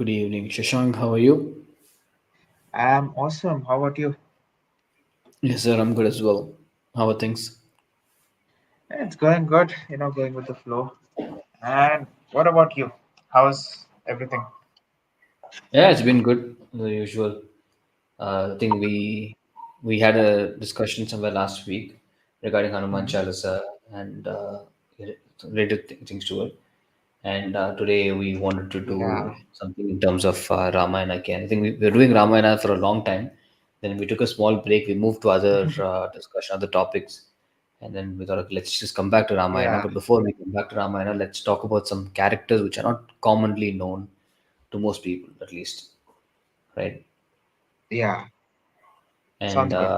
Good evening, Shashank. How are you? I'm awesome. How about you? Yes, sir. I'm good as well. How are things? It's going good, going with the flow. And what about you? How's everything? Yeah, it's been good. The usual. I think we had a discussion somewhere last week regarding Hanuman Mhm. Chalisa and related things to it. And today we wanted to Yeah, do something in terms of Ramayana again. I think we were doing Ramayana for a long time. Then we took a small break. We moved to other discussion, other topics, and then we thought, okay, let's just come back to Ramayana. yeah, But before we come back to Ramayana, let's talk about some characters which are not commonly known to most people, at least, right? yeah. And Sounds good.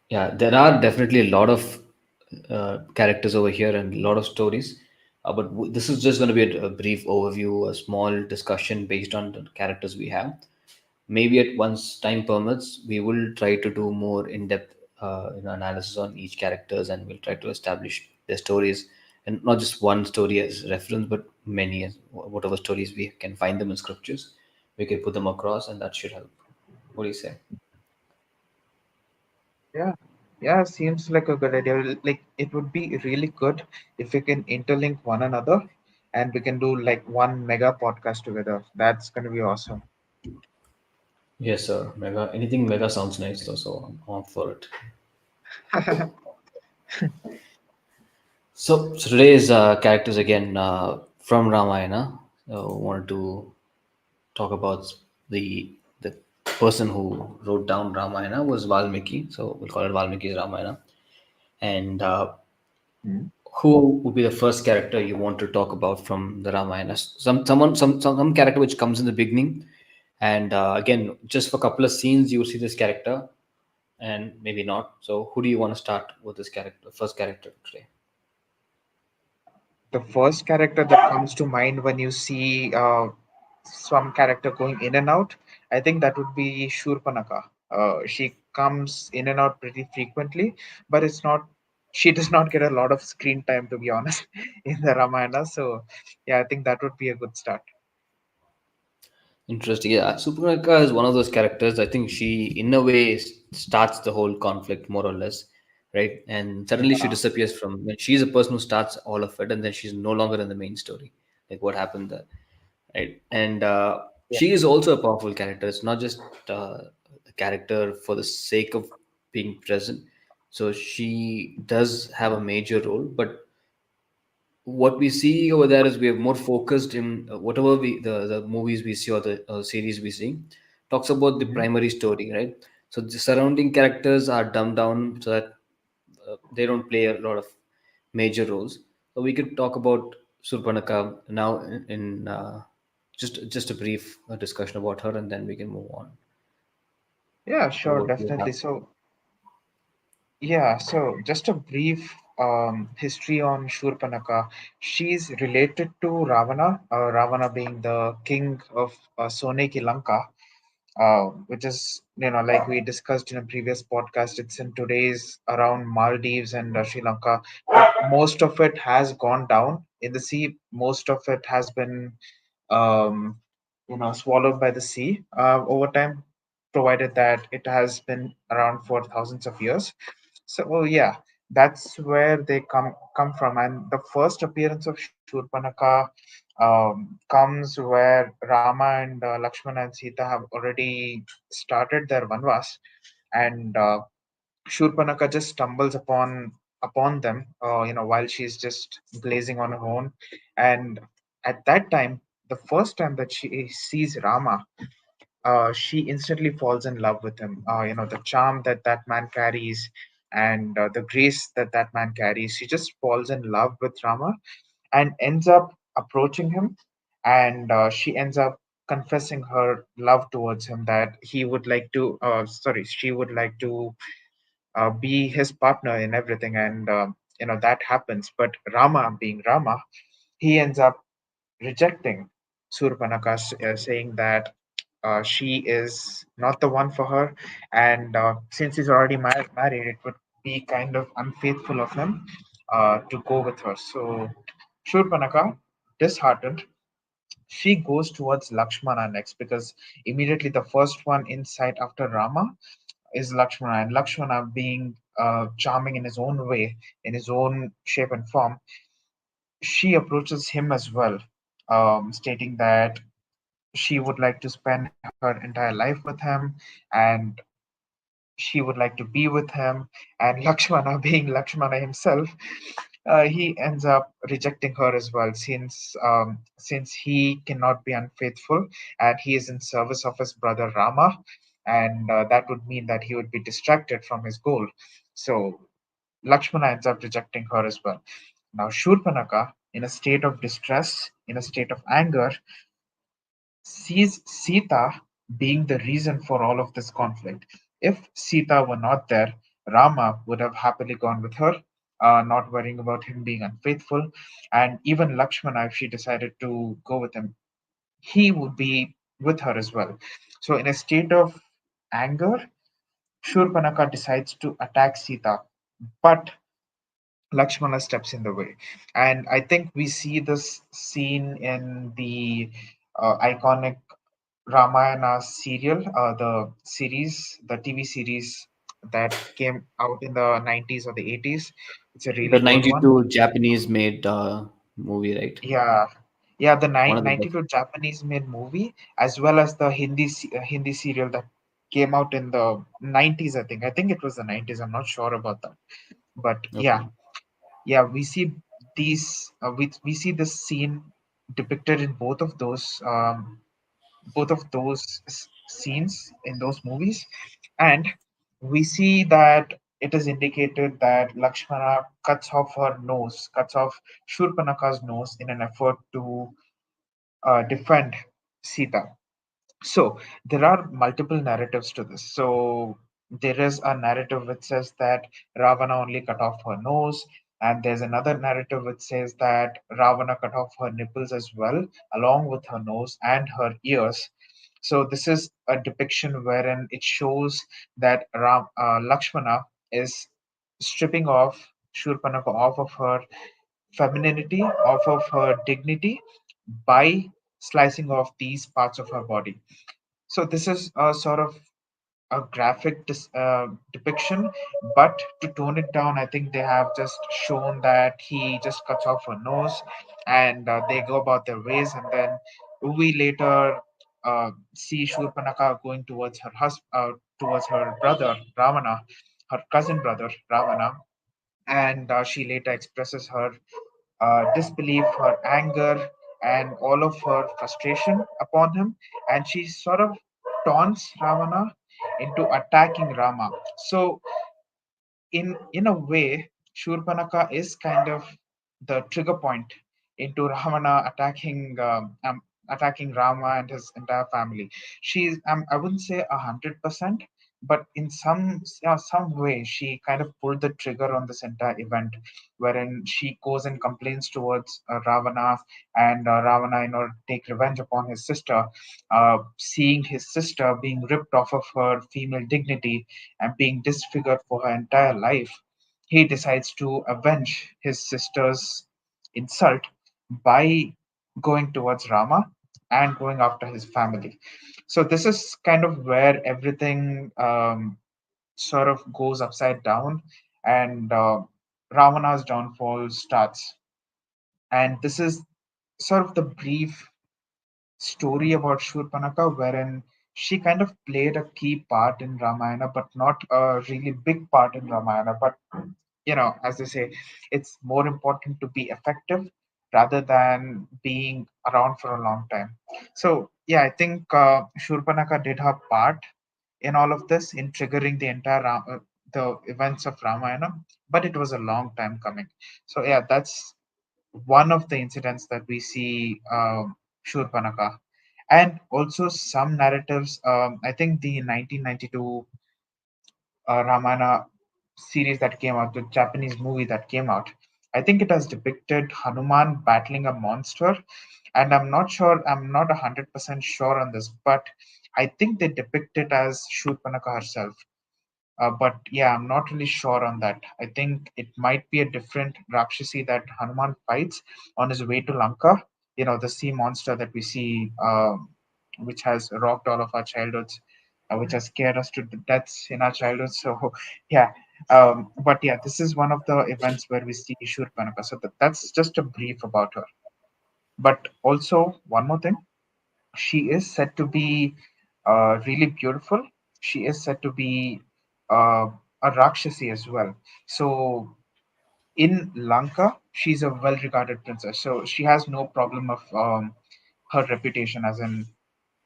yeah, there are definitely a lot of characters over here and a lot of stories. But this is just going to be a brief overview, a small discussion based on the characters we have. Maybe at once time permits, we will try to do more in-depth analysis on each characters, and we'll try to establish their stories, and not just one story as reference, but many as whatever stories we can find them in scriptures, we can put them across, and that should help. What do you say? Yeah, yeah. Seems like a good idea. Like it would be really good if we can interlink one another, and we can do like one mega podcast together. That's gonna be awesome. Yes, sir. Mega. Anything mega sounds nice, though, so I'm for it. So today's characters again from Ramayana. Wanted to talk about the person who wrote down Ramayana was Valmiki. So we'll call it Valmiki's Ramayana. And Mhm. who would be the first character you want to talk about from the Ramayana? Some character which comes in the beginning, and again, just for a couple of scenes, you will see this character, and maybe not. So who do you want to start with this character, first character today? The first character that comes to mind when you see some character going in and out, I think that would be Shurpanaka. She comes in and out pretty frequently, but it's not. She does not get a lot of screen time, to be honest, in the Ramayana. So, yeah, I think that would be a good start. Interesting. Yeah, Suparnaka is one of those characters. I think she, in a way, starts the whole conflict more or less, right? And suddenly she Yeah, disappears from. When she's a person who starts all of it, and then she's no longer in the main story. Like what happened there, right? And yeah, she is also a powerful character. It's not just a character for the sake of being present. So she does have a major role, but what we see over there is we are more focused in whatever the movies we see or the series we see talks about the hmm, primary story, right? So the surrounding characters are dumbed down so that they don't play a lot of major roles. So we could talk about Surpanaka now in just a brief discussion about her, and then we can move on. yeah, What sure, about you? definitely. So, yeah, so just a brief history on Shurpanaka. She's related to Ravana, Ravana being the king of Soneki Lanka, which is, like we discussed in a previous podcast, it's in today's around Maldives and Sri Lanka. But most of it has gone down in the sea. Most of it has been, um, swallowed by the sea over time, provided that it has been around for thousands of years. So, well, yeah, that's where they come from. And the first appearance of Shurpanaka comes where Rama and Lakshmana and Sita have already started their vanvas, and Shurpanaka just stumbles upon them, while she's just blazing on her own. And at that time, the first time that she sees Rama, she instantly falls in love with him. The charm that that man carries and the grace that that man carries. She just falls in love with Rama and ends up approaching him, and she ends up confessing her love towards him, that he would like to, sorry, she would like to be his partner in everything, and that happens. But Rama, being Rama, he ends up rejecting Surpanaka, saying that she is not the one for her, and since he's already married, it would be kind of unfaithful of him to go with her. So Shurpanaka, disheartened, she goes towards Lakshmana next, because immediately the first one in sight after Rama is Lakshmana, and Lakshmana, being charming in his own way, in his own shape and form, she approaches him as well, stating that she would like to spend her entire life with him, and she would like to be with him. And Lakshmana, being Lakshmana himself, he ends up rejecting her as well, since he cannot be unfaithful, and he is in service of his brother Rama, and that would mean that he would be distracted from his goal. So Lakshmana ends up rejecting her as well. Now Shurpanaka, in a state of distress, in a state of anger, sees Sita being the reason for all of this conflict. If Sita were not there, Rama would have happily gone with her, not worrying about him being unfaithful. And even Lakshmana, if she decided to go with him, he would be with her as well. So, in a state of anger, Shurpanaka decides to attack Sita, but Lakshmana steps in the way. And I think we see this scene in the iconic Ramayana serial, the series, the TV series that came out in the 90s or the 80s. It's a The really old one. 92 Japanese made movie, right? Yeah, yeah, the One of the best. 92 Japanese made movie, as well as the Hindi serial that came out in the 90s, I think. I think it was the 90s. I'm not sure about that. But yeah, Okay. yeah, we see we see this scene depicted in both of those scenes in those movies, and we see that it is indicated that Lakshmana cuts off Shurpanaka's nose in an effort to defend Sita. So there are multiple narratives to this. So there is a narrative which says that Ravana only cut off her nose, and there's another narrative which says that Ravana cut off her nipples as well, along with her nose and her ears. So this is a depiction wherein it shows that Lakshmana is stripping off Shurpanaka off of her femininity, off of her dignity, by slicing off these parts of her body. So this is a sort of a graphic depiction, but to tone it down, I think they have just shown that he just cuts off her nose, and they go about their ways, and then we later see Shurpanaka going towards towards her brother Ravana, her cousin brother Ravana, and she later expresses her disbelief, her anger, and all of her frustration upon him, and she sort of taunts Ravana into attacking Rama. So in a way, Shurpanaka is kind of the trigger point into Ravana attacking Rama and his entire family. She's I wouldn't say 100%, but in some way she kind of pulled the trigger on this entire event, wherein she goes and complains towards Ravana, and Ravana, in order to take revenge upon his sister, seeing his sister being ripped off of her female dignity and being disfigured for her entire life, he decides to avenge his sister's insult by going towards Rama and going after his family. So, this is kind of where everything sort of goes upside down, and Ravana's downfall starts. And this is sort of the brief story about Shurpanaka, wherein she kind of played a key part in Ramayana, but not a really big part in Ramayana. But as they say, it's more important to be effective rather than being around for a long time. So yeah, I think Shurpanaka did her part in all of this, in triggering the events of Ramayana, but it was a long time coming. So yeah, that's one of the incidents that we see Shurpanaka. And also some narratives. I think the 1992 Ramayana series that came out, the Japanese movie that came out, I think it has depicted Hanuman battling a monster. And I'm not 100% sure on this, but I think they depict it as Shurpanaka herself. But yeah, I'm not really sure on that. I think it might be a different Rakshasi that Hanuman fights on his way to Lanka. the sea monster that we see, which has rocked all of our childhoods, which has scared us to deaths in our childhood. So, yeah. But yeah, this is one of the events where we see Shurpanaka. So that's just a brief about her. But also, one more thing, she is said to be really beautiful. She is said to be uh, a Rakshasi as well. So in Lanka, she's a well-regarded princess. So she has no problem of her reputation, as in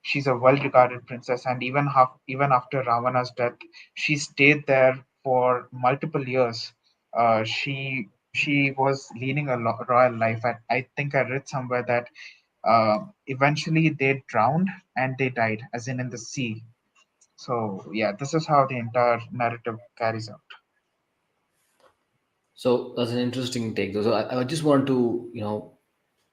she's a well-regarded princess. And even after Ravana's death, she stayed there for multiple years. She was leading a royal life. I think I read somewhere that eventually they drowned and they died, as in the sea. So yeah, this is how the entire narrative carries out. So that's an interesting take. So I just want to,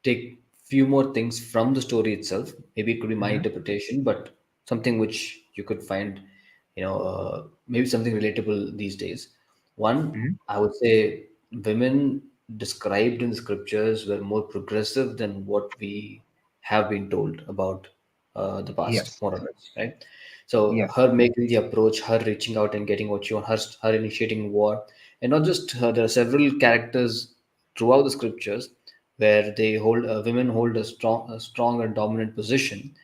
take few more things from the story itself. Maybe it could be my Hmm. interpretation, but something which you could find, maybe something relatable these days. One, Hmm. I would say women described in the scriptures were more progressive than what we have been told about the past, Yes. more or less, right? So Yes. her making the approach, her reaching out and getting what she wants, her initiating war, and not just her. There are several characters throughout the scriptures where they hold women hold a strong and dominant position.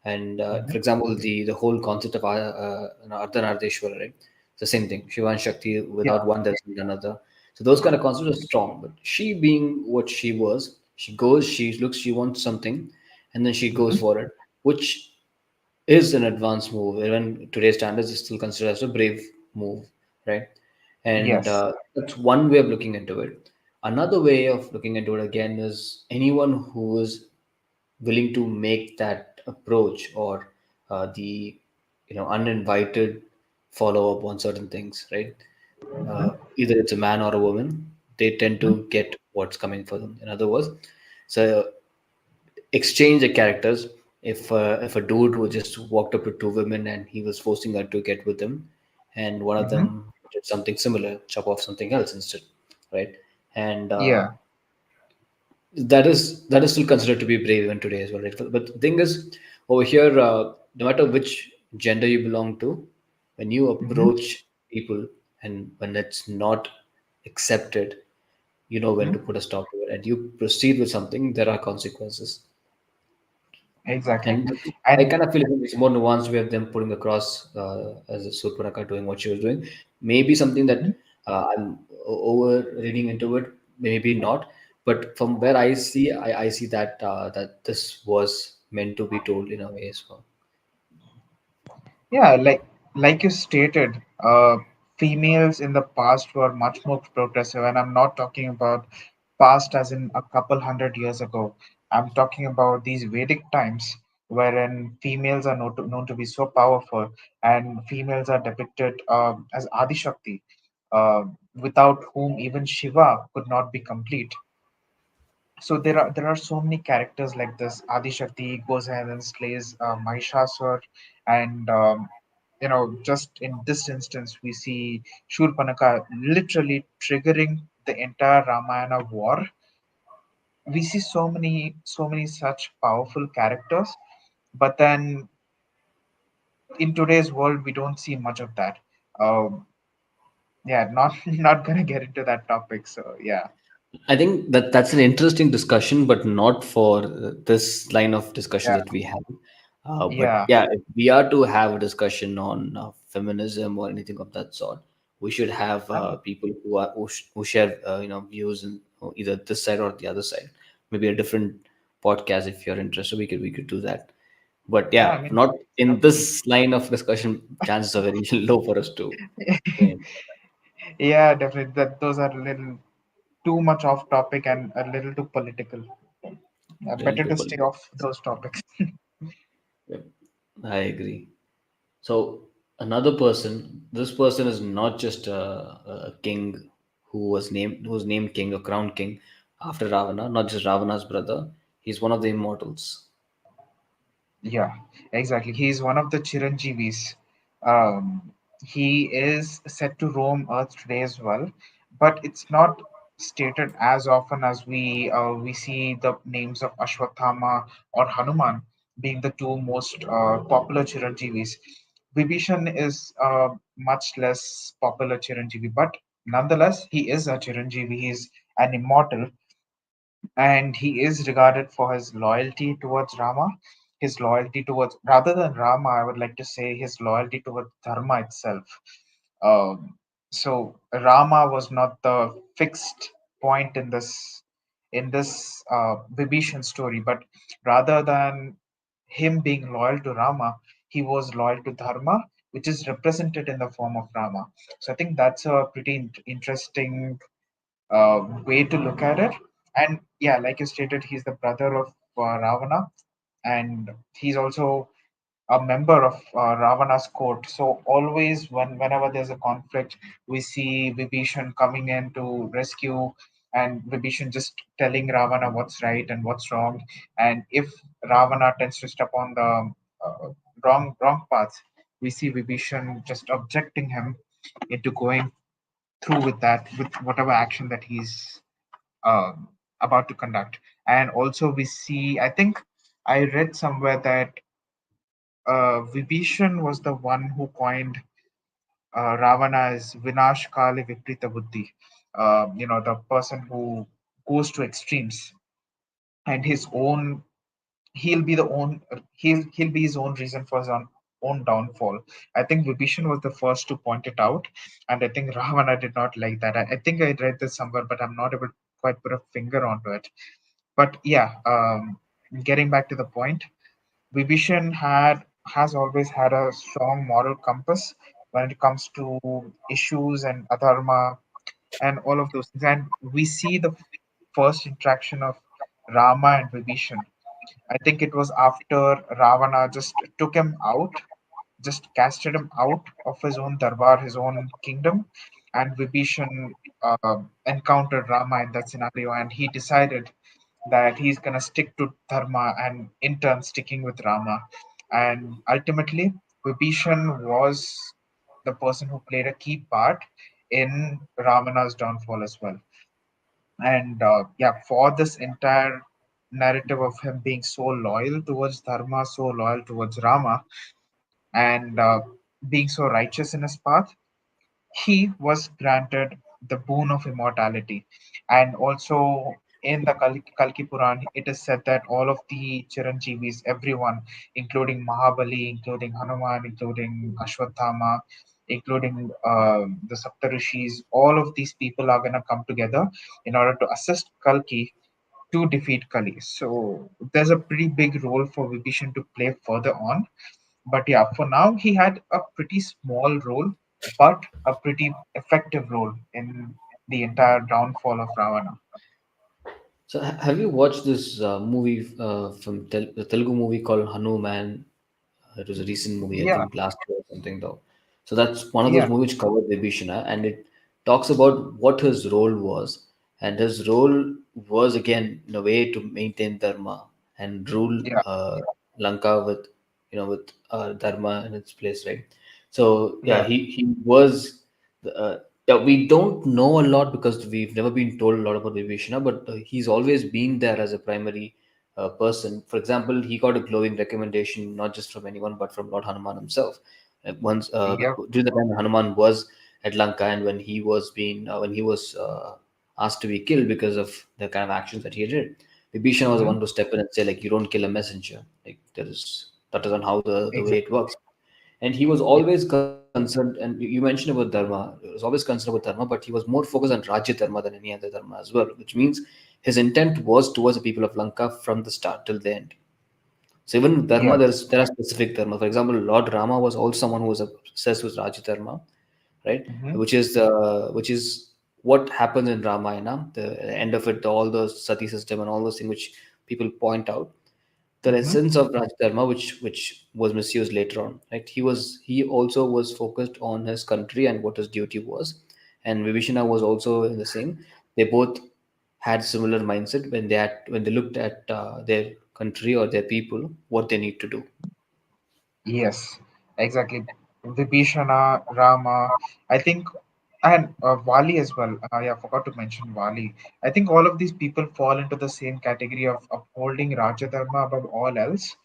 And Hmm. for example, the whole concept of Ardhanardeshwara, right? It's the same thing. Shiva and Shakti, without Yeah. one, there isn't another. So those kind of concepts are strong. But she being what she was, she goes, she looks, she wants something, and then she goes Hmm. for it, which is an advanced move. Even today's standards is still considered as a brave move, right? And Yes. that's one way of looking into it. Another way of looking into it again is anyone who is willing to make that approach, or the uninvited follow up on certain things, right? Either it's a man or a woman, they tend Hmm. to get what's coming for them. In other words, so exchange the characters. If a dude who just walked up to two women and he was forcing her to get with him, and one of Hmm. them did something similar, chop off something else instead, right? And Yeah. that is still considered to be brave even today as well, right? But the thing is, over here, no matter which gender you belong to, when you Hmm. approach people and when it's not accepted, you know when Hmm. to put a stop to it, and you proceed with something. There are consequences. Exactly. And I And kind of feel it's more nuanced way of them putting across as a Surpanaka doing what she was doing. Maybe something that mhm, I'm over reading into it, maybe not. But from where I see, I see that this was meant to be told in a way as well. yeah, like you stated, females in the past were much more progressive, and I'm not talking about past as in a couple hundred years ago. I'm talking about these Vedic times wherein females are known to be so powerful, and females are depicted as Adi Shakti, uh, without whom even Shiva could not be complete. So there are so many characters like this. Adi Shakti goes ahead and slays Mahishasur, and just in this instance, we see Shurpanaka literally triggering the entire Ramayana war. We see so many such powerful characters, but then in today's world, we don't see much of that. Um, yeah, not not gonna get into that topic. So yeah, I think that that's an interesting discussion, but not for this line of discussion yeah, that we have. But yeah, yeah, if we are to have a discussion on feminism or anything of that sort, we should have um, people who share views in either this side or the other side. Maybe a different podcast if you're interested. We could do that. But yeah. yeah, I mean, not in definitely. this line of discussion. Chances are very low for us to bring it. Yeah, definitely. That those are a little too much off topic and a little too political. Little Better too to stay political. off those topics. Yep, I agree. So another person, this person is not just a king who was named king, a crowned king after Ravana, not just Ravana's brother. He's one of the immortals. Yeah, exactly. He's one of the Chiranjeevis. Um, he is set to roam Earth today as well, but it's not. stated as often as we see the names of Ashwathama or Hanuman being the two most popular Chiranjeevis. Vibhishan is much less popular Chiranjeevi, but nonetheless, he is a Chiranjeevi. He is an immortal, and he is regarded for his loyalty towards Rama, his loyalty towards, rather than Rama, I would like to say his loyalty towards Dharma itself. So Rama was not the fixed point in this Vibhishan story, but rather than him being loyal to Rama, he was loyal to Dharma, which is represented in the form of Rama. So I think that's a pretty interesting way to look at it. And yeah, like you stated, he's the brother of Ravana, and he's also a member of Ravana's court. So always, whenever there's a conflict, we see Vibhishan coming in to rescue, and Vibhishan just telling Ravana what's right and what's wrong. And if Ravana tends to step on the wrong path, we see Vibhishan just objecting him into going through with that, with whatever action that he's um, about to conduct. And also, we see, I think I read somewhere that Vibhishan was the one who coined Ravana as Vinash Kali Viprita Buddhi, the person who goes to extremes, and his own he'll be the own he'll be his own reason for his own downfall. I think Vibhishan was the first to point it out, and I think Ravana did not like that. I think I read this somewhere, but I'm not able to quite put a finger onto it. But yeah, getting back to the point, Vibhishan has always had a strong moral compass when it comes to issues and adharma and all of those things. And we see the first interaction of Rama and Vibhishan. I think it was after Ravana just took him out, just casted him out of his own darbar, his own kingdom, and Vibhishan encountered Rama in that scenario, and he decided that he's gonna stick to Dharma and in turn sticking with Rama. And ultimately, Vibhishan was the person who played a key part in Ravana's downfall as well. And yeah, for this entire narrative of him being so loyal towards Dharma, so loyal towards Rama, and being so righteous in his path, he was granted the boon of immortality. And also in the Kalki Puran, it is said that all of the Chiranjeevis, everyone, including Mahabali, including Hanuman, including Ashwathama, including the Saptarishis, all of these people are going to come together in order to assist Kalki to defeat Kali. So there's a pretty big role for Vibhishan to play further on. But yeah, for now, he had a pretty small role, but a pretty effective role in the entire downfall of Ravana. So, have you watched this movie from the Telugu movie called Hanuman? It was a recent movie, I Yeah, think last year or something, though. So that's one of those yeah, movies which covered Vibhishana, and it talks about what his role was, and his role was again in a way to maintain dharma and rule yeah, Lanka with, with dharma in its place, right? So yeah, yeah. he was. Yeah, we don't know a lot because we've never been told a lot about Vibhishana, but he's always been there as a primary person. For example, he got a glowing recommendation not just from anyone but from Lord Hanuman himself. Once Yep. during the time Hanuman was at Lanka and when he was asked to be killed because of the kind of actions that he did, Vibhishana was the Mm-hmm. one to step in and say like, you don't kill a messenger. Like that isn't how the way Exactly. it works. And he was Yeah. always concerned, and you mentioned about dharma. He was always concerned about dharma, but he was more focused on Rajya dharma than any other dharma as well, which means his intent was towards the people of Lanka from the start till the end. So even dharma, Yes. there are specific dharma. For example, Lord Rama was also someone who was obsessed with Rajya dharma, right? Mm-hmm. Which is what happens in Ramayana. The end of it, all the sati system and all those things which people point out, the Mm-hmm. essence of Raj Dharma, which was misused later on. Right? He also was focused on his country and what his duty was, and Vibhishana was also in the same. They both had similar mindset when they looked at their country or their people, what they need to do. Yes. Exactly. Vibhishana, Rama. I think And Wali as well. Yeah, I forgot to mention Wali. I think all of these people fall into the same category of upholding Raja Dharma above all else,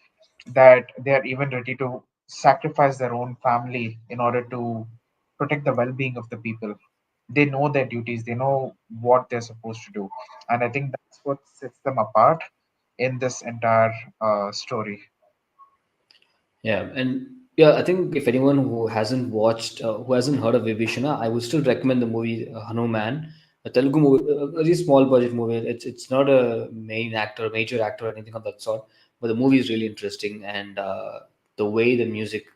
that they are even ready to sacrifice their own family in order to protect the well-being of the people. They know their duties, they know what they're supposed to do, and I think that's what sets them apart in this entire story. Yeah, and yeah, I think if anyone who hasn't watched, who hasn't heard of Vibhishana, I would still recommend the movie Hanuman, a Telugu movie, a very small budget movie. It's not a main actor, major actor, or anything of that sort, but the movie is really interesting, and the way the music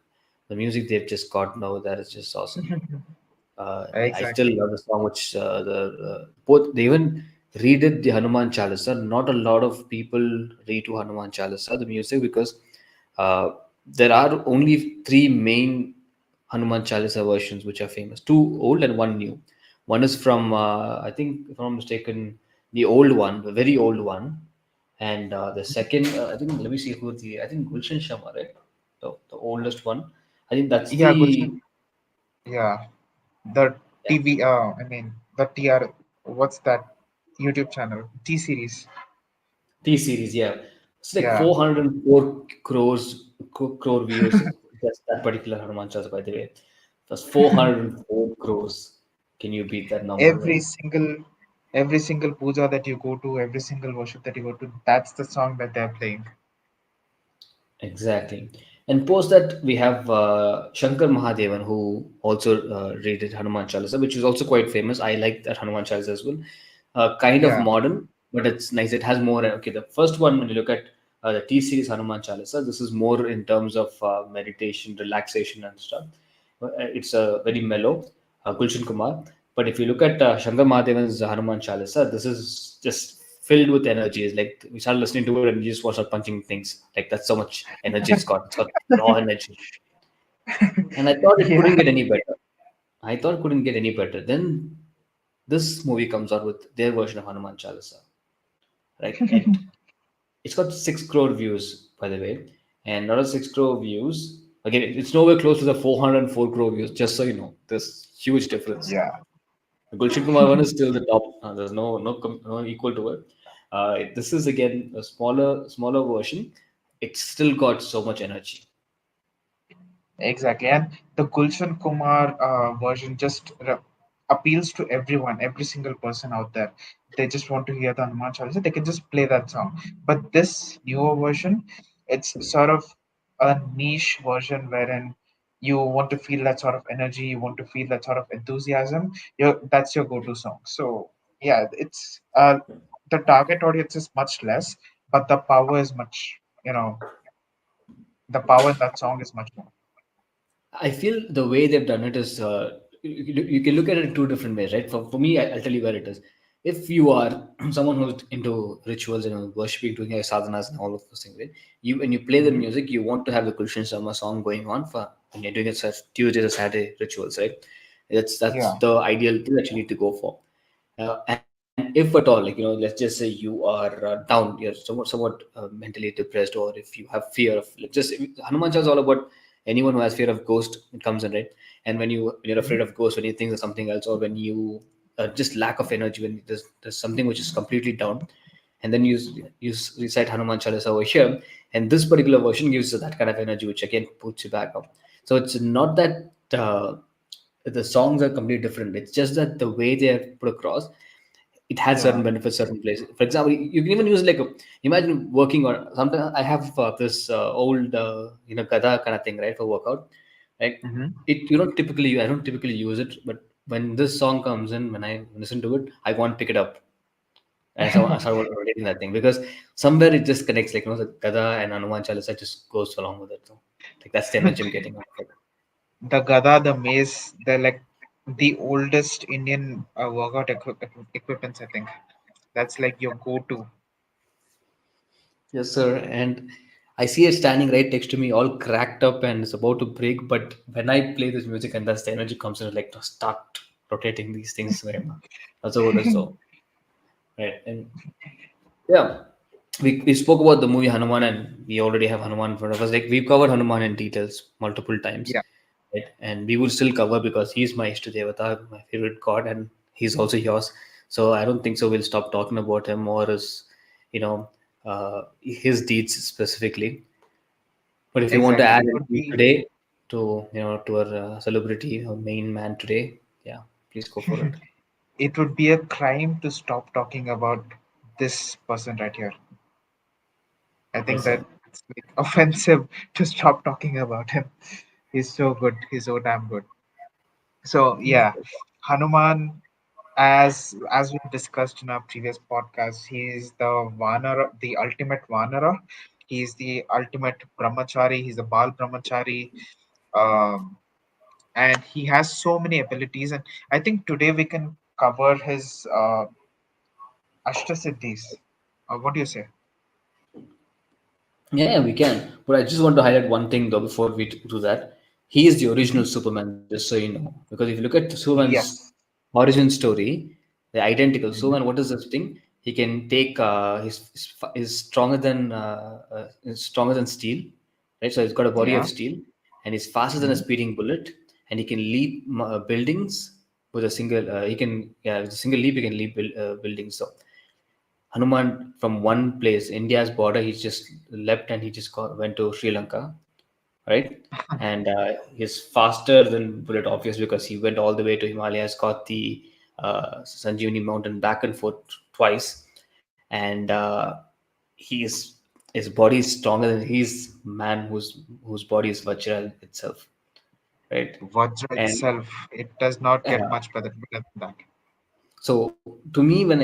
they've just got now, that is just awesome. I still Exactly. love the song, which both they even redid the Hanuman Chalisa. Not a lot of people redo Hanuman Chalisa, the music, because uh, there are only three main Hanuman Chalisa versions which are famous. Two old and one new. One is from I think, if I'm not mistaken, the old one, the very old one, and the second, I think, let me see who the, I think Gulshan Sharma, right? The oldest one. I think that's Yeah, the, Gulshan. Yeah, the yeah, TV. I mean the TR. What's that YouTube channel? T series. T series, yeah. It's like Yeah. 404 crore views. That's that particular Hanuman Chalisa, by the way. That's 404 crores. Can you beat that number, every right? single every single puja that you go to, every single worship that you go to, that's the song that they're playing. Exactly. And post that we have Shankar Mahadevan, who also rated Hanuman Chalisa, which is also quite famous. I like that Hanuman Chalisa as well. Kind of Yeah. modern, but it's nice. It has more. Okay, the first one, when you look at the T series Hanuman Chalisa, this is more in terms of meditation, relaxation, and stuff. It's very mellow, Gulshan Kumar. But if you look at Shankar Mahadevan's Hanuman Chalisa, this is just filled with energy. It's like we start listening to it and you just want to start punching things. Like that's so much energy it's got. It's got raw energy. And I thought it couldn't Yeah. get any better. I thought it couldn't get any better. Then this movie comes out with their version of Hanuman Chalisa, right? And it's got 6 crore views, by the way. And not a 6 crore views. Again, it's nowhere close to the 404 crore views, just so you know. There's huge difference. Yeah. The Gulshan Kumar one is still the top. There's no equal to it. This is again a smaller version. It's still got so much energy. Exactly, and the Gulshan Kumar version just appeals to everyone, every single person out there. They just want to hear the Hanuman Chalisa, they can just play that song. But this newer version, it's sort of a niche version wherein you want to feel that sort of energy, you want to feel that sort of enthusiasm. That's your go-to song. So yeah, it's the target audience is much less, but the power is much, the power in that song is much more. I feel the way they've done it is you can look at it in two different ways, right? For me, I'll tell you where it is. If you are someone who's into rituals and worshiping, doing your sadhanas and all of those things, right? You when you play the Hmm. music, you want to have the Krishna Sama song going on for when you're doing it such Tuesday to Saturday rituals, right? That's Yeah. the ideal thing that you need to go for. And if at all, like let's just say you are down, you're somewhat mentally depressed, or if you have fear of, like, just Hanuman Chalisa is all about anyone who has fear of ghost, it comes in, right? And when you're Mhm. afraid of ghosts, when you think of something else, or when you just lack of energy, when there's something which is completely down, and then you recite Hanuman Chalisa over here, and this particular version gives you that kind of energy, which again puts you back up. So it's not that the songs are completely different. It's just that the way they are put across, it has certain Yeah. benefits, certain places. For example, you can even use like imagine working on sometimes. I have this old gada kind of thing, right, for workout. Like Hmm. it, I don't typically use it, but when this song comes in, when I listen to it, I want to pick it up. And so I started rotating that thing because somewhere it just connects, like the gada and Hanuman Chalisa just goes along with it. So like that's the energy I'm getting out of it. The Gada, the mace, they're like the oldest Indian workout equipments, I think. That's like your go-to. Yes, sir. And I see it standing right next to me, all cracked up and it's about to break. But when I play this music and that's the energy comes in, like to start rotating these things, Varema. That's what it is. So, right. And yeah, we spoke about the movie Hanuman, and we already have Hanuman in front of us. Like we've covered Hanuman in details multiple times. Yeah. right? And we would still cover because he's my Ishta Devata, my favorite god, and he's also yours. So I don't think so. We'll stop talking about him or his, you know, his deeds specifically. But if you want to Exactly. add It would anything be today to our celebrity or main man today, yeah, please go for it. it would be a crime to stop talking about this person right here. I think Yes, sir. that it's like offensive to stop talking about him. He's so good. He's so damn good. So Yes, yeah, Hanuman, as we discussed in our previous podcast, he is the Vanara, the ultimate Vanara. He's the ultimate Brahmachari. He's a Bal Brahmachari. Um, and he has so many abilities. And I think today we can cover his Ashtasiddhis. What do you say? yeah, we can. But I just want to highlight one thing though before we do that. He is the Hmm. original Superman, just so you know. Because if you look at Superman's Yes. origin story, they're identical. Hmm. Superman, what is this thing? He can take is stronger than steel, right? So he's got a body of Yeah. steel, and he's faster than a Hmm. speeding bullet, and he can leap buildings with a single. He can yeah, with a single leap he can leap buildings. So Hanuman from one place, India's border, he just leapt and he just went to Sri Lanka, right? And he's faster than Bullet, obviously, because he went all the way to Himalayas, got the Sanjeevani mountain back and forth twice, and his body is stronger than he's man whose body is Vajra itself, right? Vajra And itself, it does not get uh, much better than that. so to me, when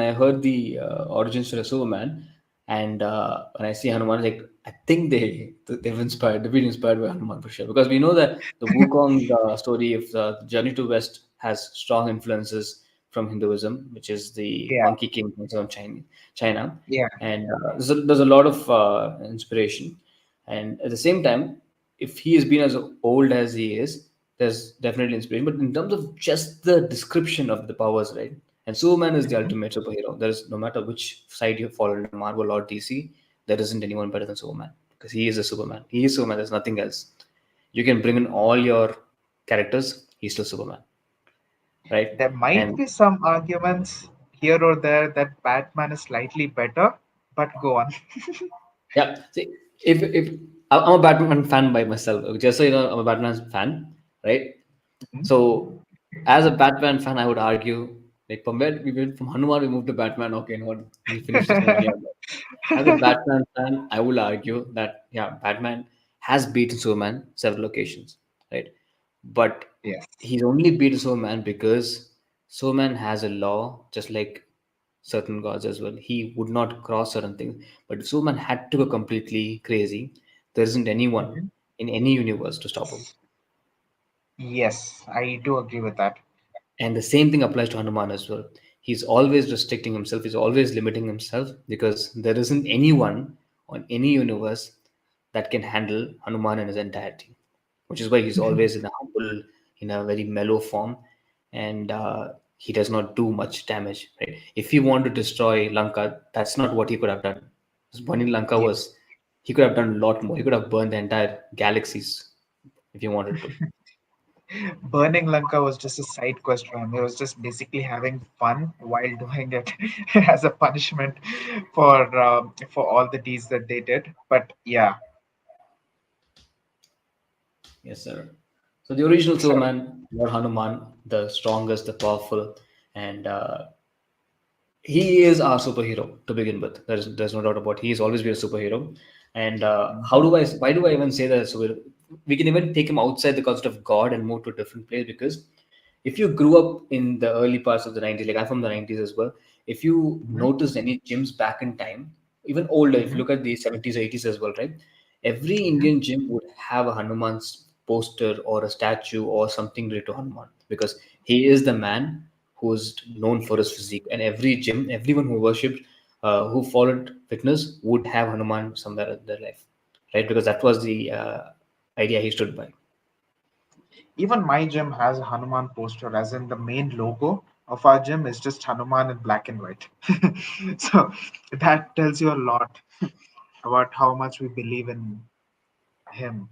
I heard the origin story of Superman, and when I see Hanuman, like I think they've been inspired by Hanuman for sure because we know that the Wukong story of the Journey to West has strong influences from Hinduism, which is the Yeah. Monkey King of China, Yeah. and there's a lot of inspiration, and at the same time, if he has been as old as he is, there's definitely inspiration. But in terms of just the description of the powers, right? And Superman is the Hmm. ultimate superhero. There is no matter which side you fall under, Marvel or DC, there isn't anyone better than Superman because he is a Superman. He is Superman. There's nothing else. You can bring in all your characters. He's still Superman, right? There might And be some arguments here or there that Batman is slightly better, but go on. yeah, see, if I'm a Batman fan by myself, just so you know, I'm a Batman fan, right? Mhm. So, as a Batman fan, I would argue like from where we went from Hanuman, we moved to Batman. Okay, no, we finished this movie here. But as a Batman fan, I will argue that yeah, Batman has beaten Superman several occasions, right? But Yes. he's only beaten Superman because Superman has a law, just like certain gods as well. He would not cross certain things. But if Superman had to go completely crazy, there isn't anyone Mhm. in any universe to stop him. Yes, I do agree with that. And the same thing applies to Hanuman as well. He's always restricting himself, he's always limiting himself because there isn't anyone on any universe that can handle Hanuman in his entirety, which is why he's always in a humble, in a very mellow form, and he does not do much damage. Right? If he wanted to destroy Lanka, that's not what he could have done. Because burning Lanka Yes. was, he could have done a lot more. He could have burned the entire galaxies if he wanted to. Burning Lanka was just a side quest for him. He was just basically having fun while doing it as a punishment for all the deeds that they did. But yeah, Yes, sir. So the original so Superman, Lord Hanuman, the strongest, the powerful, and he is our superhero to begin with. There's no doubt about it. He's always been a superhero. And how mhm, do I why do I even say that? So we can even take him outside the concept of God and move to a different place because if you grew up in the early parts of the 90s, like I'm from the 90s as well, if you mhm, noticed any gyms back in time, even older, if you mhm, look at the 70s, 80s as well, right? Every mhm. Indian gym would have a Hanuman's poster or a statue or something related to Hanuman because he is the man who's known for his physique. And every gym, everyone who worshipped, who followed fitness would have Hanuman somewhere in their life, right? Because that was the idea he stood by. Even my gym has a Hanuman poster, as in the main logo of our gym is just Hanuman in black and white. So that tells you a lot about how much we believe in him.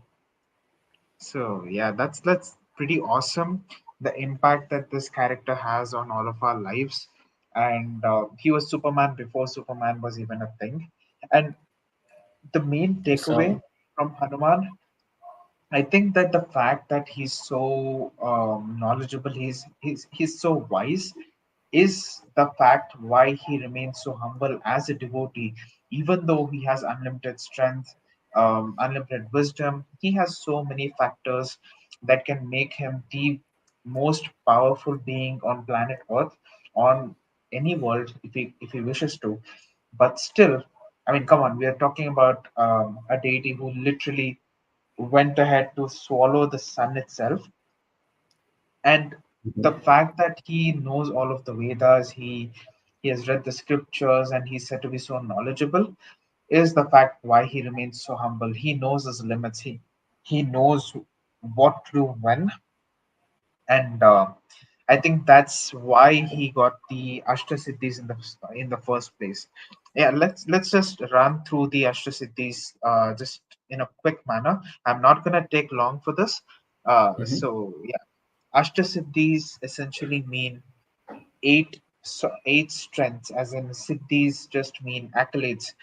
So yeah, that's pretty awesome. The impact that this character has on all of our lives, and he was Superman before Superman was even a thing. And the main takeaway So, from Hanuman, I think that the fact that he's so knowledgeable, he's so wise, is the fact why he remains so humble as a devotee, even though he has unlimited strength, unlimited wisdom. He has so many factors that can make him the most powerful being on planet Earth, on any world, if he wishes to. But still, I mean, come on, we are talking about a deity who literally went ahead to swallow the sun itself. And the mhm. fact that he knows all of the Vedas, he has read the scriptures, and he's said to be so knowledgeable, is the fact why he remains so humble. He knows his limits. He knows what to do when, and I think that's why he got the Ashtasiddhis in the first place. Yeah, let's just run through the Ashtasiddhis just in a quick manner. I'm not gonna take long for this. Mhm. So yeah, Ashtasiddhis essentially mean eight strengths, as in siddhis just mean accolades.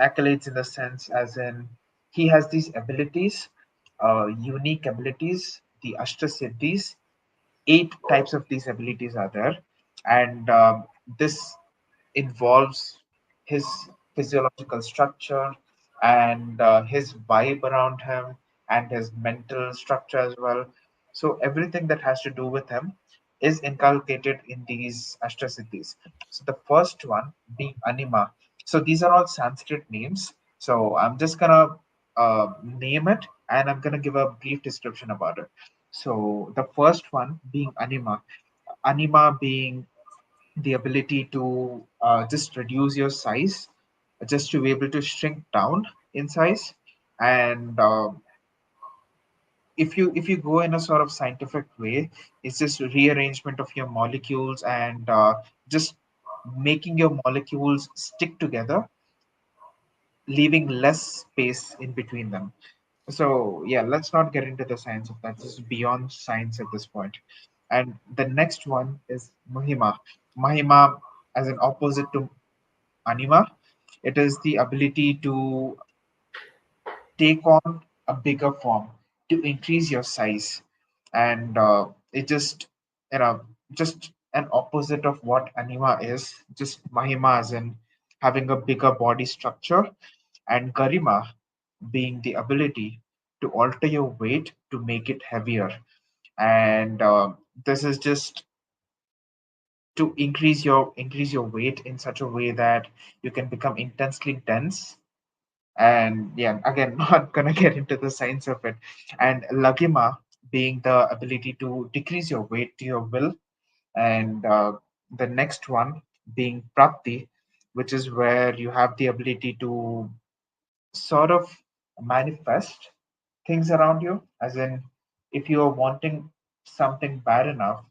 Accolades in the sense as in he has these abilities, unique abilities, the Ashtasiddhis. Eight types of these abilities are there, and this involves his physiological structure and his vibe around him and his mental structure as well. So everything that has to do with him is inculcated in these Ashtasiddhis. So the first one being Anima. So these are all Sanskrit names. So I'm just gonna name it and I'm gonna give a brief description about it. So the first one being Anima. Anima being the ability to just reduce your size, just to be able to shrink down in size. And if you go in a sort of scientific way, it's just rearrangement of your molecules and just making your molecules stick together, leaving less space in between them. So yeah, let's not get into the science of that. This is beyond science at this point. And the next one is Mahima. Mahima, as an opposite to Anima, it is the ability to take on a bigger form, to increase your size, and it just, you know, just an opposite of what Anima is. Just Mahima as in having a bigger body structure, and Garima being the ability to alter your weight to make it heavier. And this is just to increase your weight in such a way that you can become intensely dense. And yeah, again, not gonna get into the science of it. And Lagima being the ability to decrease your weight to your will. And the next one being Prapti, which is where you have the ability to sort of manifest things around you, as in if you are wanting something bad enough,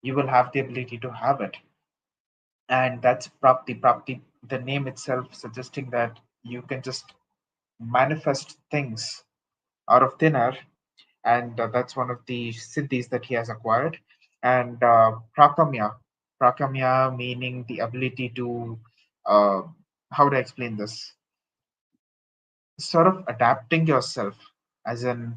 you will have the ability to have it. And that's Prapti, the name itself suggesting that you can just manifest things out of thin air, and that's one of the siddhis that he has acquired. And Prakamya meaning the ability to, uh, how to explain this, sort of adapting yourself, as in,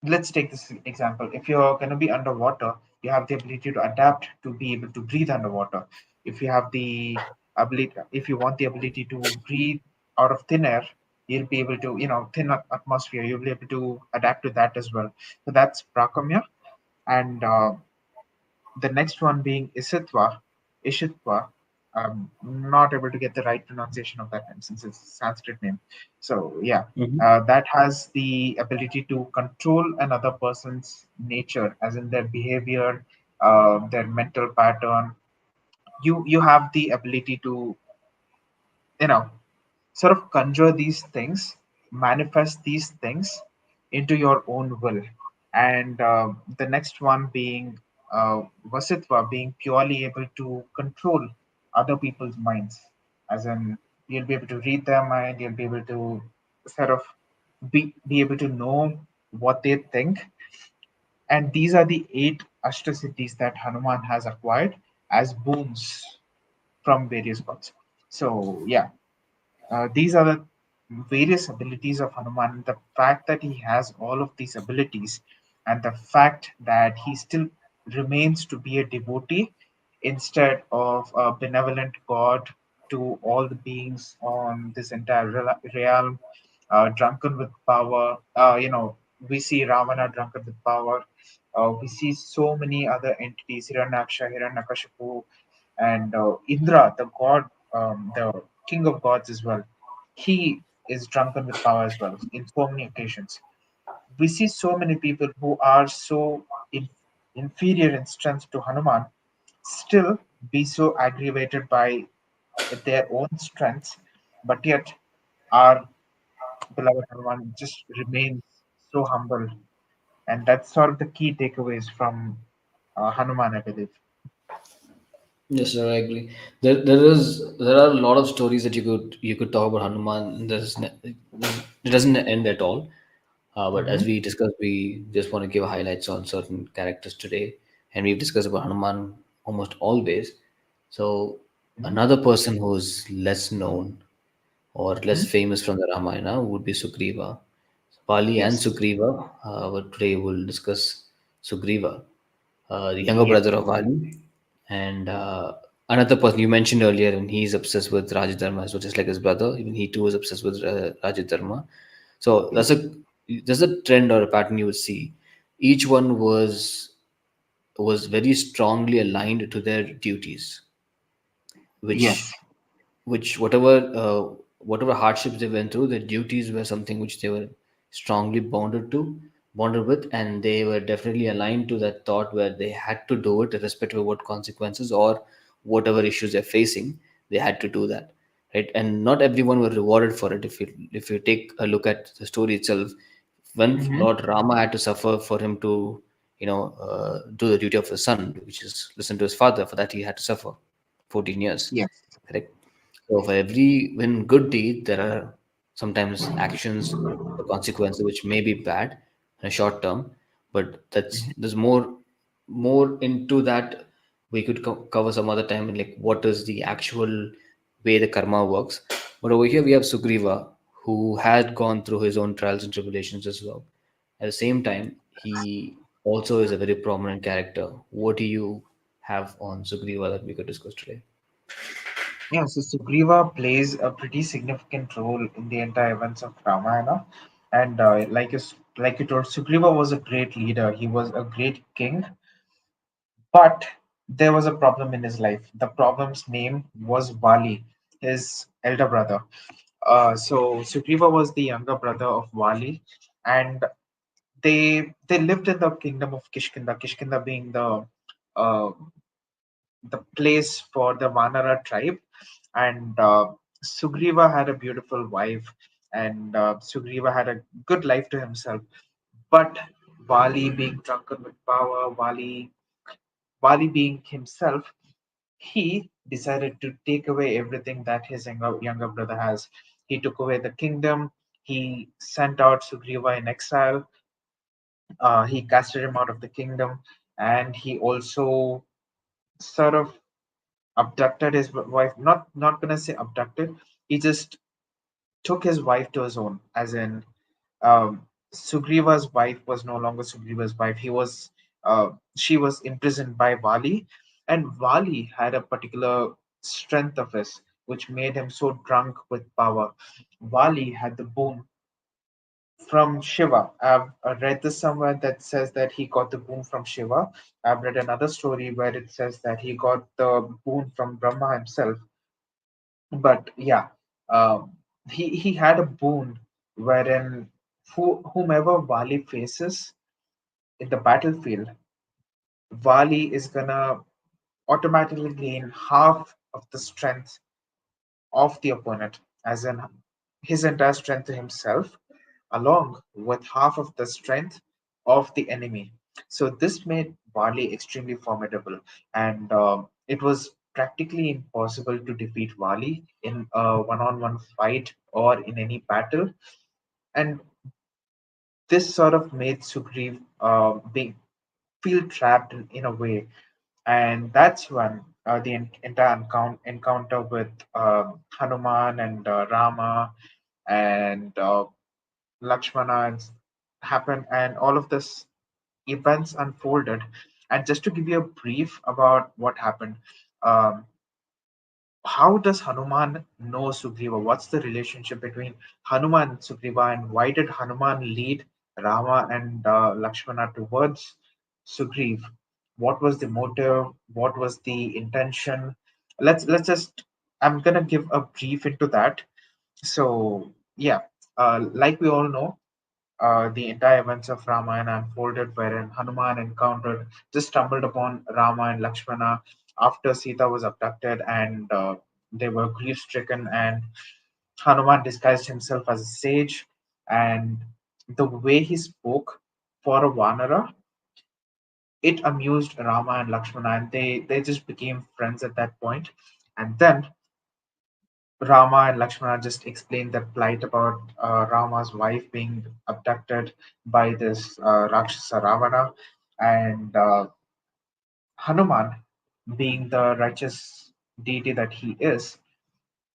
let's take this example. If you're going to be underwater, you have the ability to adapt to be able to breathe underwater. If you have the ability, if you want the ability to breathe out of thin air, you'll be able to, thin atmosphere, you'll be able to adapt to that as well. So that's Prakamya. And the next one being Ishitwa. I'm not able to get the right pronunciation of that name since it's a Sanskrit name. So yeah, Mhm. that has the ability to control another person's nature, as in their behavior, their mental pattern. You have the ability to, you know sort of conjure these things, manifest these things into your own will. And the next one being Vasitva, being purely able to control other people's minds, as in you'll be able to read their mind, you'll be able to sort of be able to know what they think. And these are the eight Ashtasiddhis that Hanuman has acquired as boons from various gods. So yeah, these are the various abilities of Hanuman. The fact that he has all of these abilities, and the fact that he still remains to be a devotee instead of a benevolent god to all the beings on this entire realm, drunken with power. We see Ravana drunken with power. We see so many other entities, Hiranyaksha, Hiranyakashipu, and Indra, the god, the king of gods as well. He is drunken with power as well in so many occasions. We see so many people who are so inferior in strength to Hanuman still be so aggravated by their own strengths, but yet our beloved Hanuman just remains so humble. And that's sort of the key takeaways from Hanuman, I believe. Yes, sir, I agree. There are a lot of stories that you could talk about Hanuman. It doesn't end at all. But as Hmm. we discussed, we just want to give highlights on certain characters today, and we've discussed about Hanuman almost always. So another person who's less known or less Hmm. famous from the Ramayana would be Sugriva. Bali and Yes. Sugriva, but today we'll discuss Sugriva, the younger Yes. brother of Vali, and another person you mentioned earlier, and he's obsessed with Rajadharma, so just like his brother, even he too is obsessed with Rajadharma. So Yes. there's a trend or a pattern you would see. Each one was very strongly aligned to their duties, Yes. which whatever hardships they went through, their duties were something which they were strongly bonded with, and they were definitely aligned to that thought where they had to do it irrespective of what consequences or whatever issues they're facing. They had to do that, right? And not everyone were rewarded for it. If you take a look at the story itself, when Hmm. Lord Rama had to suffer for him to do the duty of his son, which is listen to his father, for that he had to suffer 14 years, Yes. correct? So for every when good deed, there are sometimes actions or consequences which may be bad in a short term, but there's more into that. We could cover some other time, like what is the actual way the karma works. But over here we have Sugriva, who had gone through his own trials and tribulations as well. At the same time, he also is a very prominent character. What do you have on Sugriva that we could discuss today? Yeah, so Sugriva plays a pretty significant role in the entire events of Ramayana. And like you told, Sugriva was a great leader. He was a great king, but there was a problem in his life. The problem's name was Vali, his elder brother. So Sugriva was the younger brother of Vali, and they lived in the kingdom of Kishkinda. Kishkinda being uh, the place for the Vanara tribe, and Sugriva had a beautiful wife, and Sugriva had a good life to himself. But Vali, being drunken with power, Vali being himself, he decided to take away everything that his younger brother has. He took away the kingdom. He sent out Sugriva in exile. He casted him out of the kingdom, and he also sort of abducted his wife. Not gonna say abducted. He just took his wife to his own, as in Sugriva's wife was no longer Sugriva's wife. She was imprisoned by Vali, and Vali had a particular strength of his, which made him so drunk with power. Vali had the boon from Shiva. I've read this somewhere that says that he got the boon from Shiva. I've read another story where it says that he got the boon from Brahma himself. But yeah, he had a boon wherein whomever Vali faces in the battlefield, Vali is gonna automatically gain half of the strength of the opponent, as in his entire strength to himself, along with half of the strength of the enemy. So this made Vali extremely formidable, and it was practically impossible to defeat Vali in a one-on-one fight or in any battle. And this sort of made Sugriv be feel trapped in a way, and that's when the entire encounter with Hanuman and Rama and Lakshmana happened, and all of this events unfolded. And just to give you a brief about what happened, um, how does Hanuman know Sugriva? What's the relationship between Hanuman and Sugriva, and why did Hanuman lead Rama and Lakshmana towards Sugriv? What was the motive? What was the intention? Let's just. I'm gonna give a brief into that. So yeah, like we all know, the entire events of Ramayana unfolded wherein Hanuman encountered, just stumbled upon Rama and Lakshmana after Sita was abducted, and they were grief stricken. And Hanuman disguised himself as a sage, and the way he spoke for a Vanara, it amused Rama and Lakshmana, and they just became friends at that point. And then Rama and Lakshmana just explained their plight about Rama's wife being abducted by this Rakshasa Ravana, and Hanuman, being the righteous deity that he is,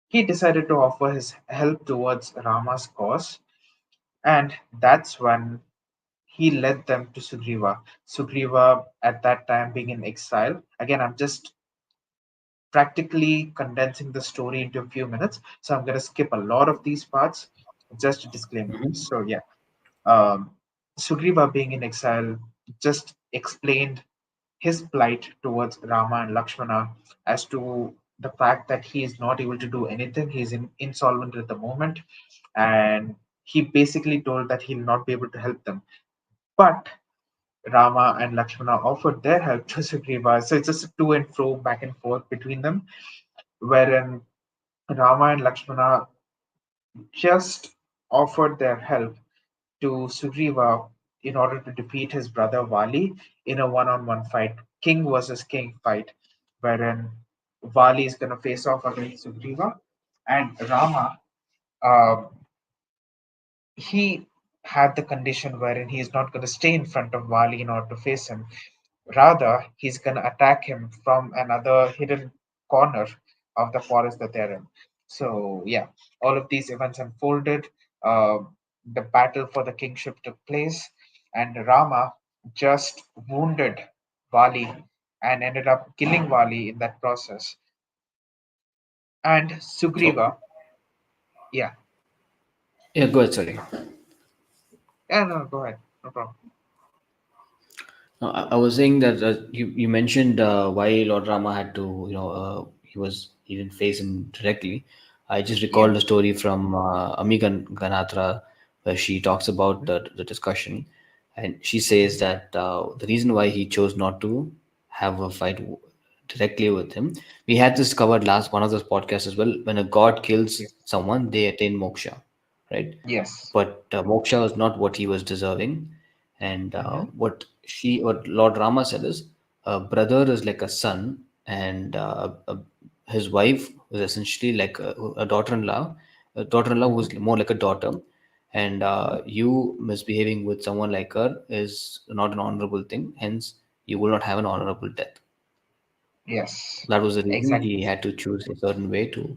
he decided to offer his help towards Rama's cause, and that's when he led them to Sugriva. Sugriva, at that time, being in exile. Again, I'm just practically condensing the story into a few minutes, so I'm going to skip a lot of these parts. Just a disclaimer. Mhm. So yeah, um, Sugriva being in exile just explained his plight towards Rama and Lakshmana as to the fact that he is not able to do anything. He's insolvent at the moment, and he basically told that he'll not be able to help them. But Rama and Lakshmana offered their help to Sugriva, so it's just a to and fro, back and forth between them, wherein Rama and Lakshmana just offered their help to Sugriva in order to defeat his brother Vali in a one-on-one fight, king versus king fight, wherein Vali is going to face off against Sugriva, and Rama, um, he had the condition wherein he is not going to stay in front of Vali in order to face him. Rather, he's going to attack him from another hidden corner of the forest that they're in. So, yeah, all of these events unfolded. Uh, the battle for the kingship took place, and Rama just wounded Vali and ended up killing Vali in that process. And So, Sugriva, yeah, yeah, go ahead, sorry. yeah, no, go ahead, no problem. No, I was saying that you mentioned why Lord Rama had to, he didn't face him directly. I just Yeah. recalled a story from Ganatra, where she talks about the discussion, and she says Mhm. that the reason why he chose not to have a fight directly with him, we had this covered last one of those podcasts as well. When a god kills Yes. someone, they attain moksha, right? Yes. But moksha was not what he was deserving. And Hmm. what Lord Rama said is, a brother is like a son, and his wife was essentially like a daughter-in-law, who's more like a daughter, and you misbehaving with someone like her is not an honorable thing. Hence, you will not have an honorable death. Yes. That was the reason Exactly. he had to choose a certain way to,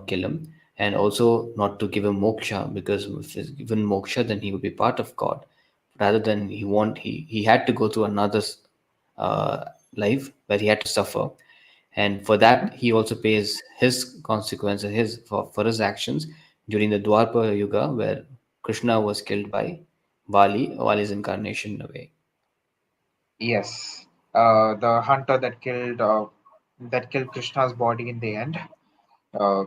kill him, and also not to give him moksha, because if he's given moksha, then he would be part of God. Rather than he had to go through another uh, life where he had to suffer, and for Mhm. that he also pays his consequences, for his actions during the Dwapara Yuga, where Krishna was killed by Vali's incarnation in a way. Yes, the hunter that killed Krishna's body in the end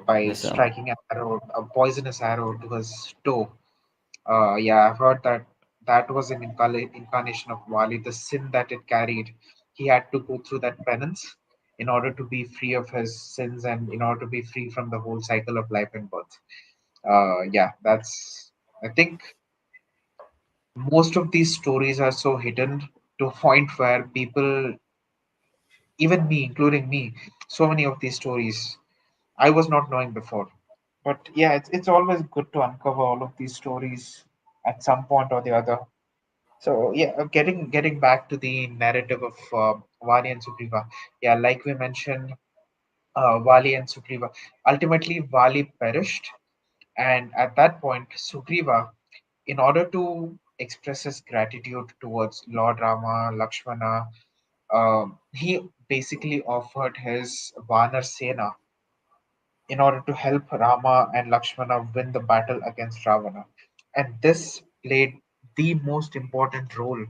by Yes, striking an arrow, a poisonous arrow to his toe. Yeah, I've heard that that was an incarnation of Vali, the sin that it carried. He had to go through that penance in order to be free of his sins and in order to be free from the whole cycle of life and birth. Yeah, that's. I think most of these stories are so hidden to a point where people, even me, including me, so many of these stories I was not knowing before. But yeah, it's always good to uncover all of these stories at some point or the other. So yeah, getting back to the narrative of Vali and Sugriva. Yeah, like we mentioned, Vali and Sugriva. Ultimately, Vali perished, and at that point, Sugriva, in order to express his gratitude towards Lord Rama, Lakshmana, he basically offered his Vanar Sena in order to help Rama and Lakshmana win the battle against Ravana. And this played the most important role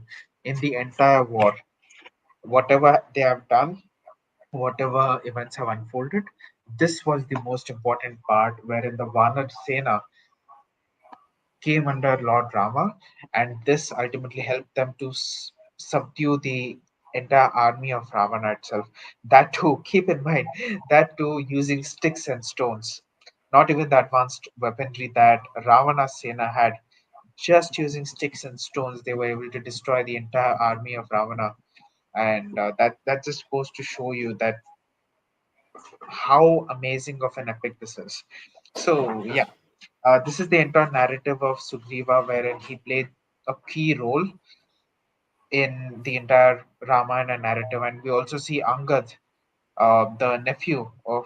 in the entire war. Whatever they have done, whatever events have unfolded, this was the most important part wherein the Vanar Sena came under Lord Rama, and this ultimately helped them to subdue the entire army of Ravana itself. That too, keep in mind, that too using sticks and stones, not even the advanced weaponry that Ravana Sena had. Just using sticks and stones, they were able to destroy the entire army of Ravana, and that just goes to show you that how amazing of an epic this is. So yeah, this is the entire narrative of Sugriva, wherein he played a key role in the entire Ramayana narrative, and we also see Angad, the nephew of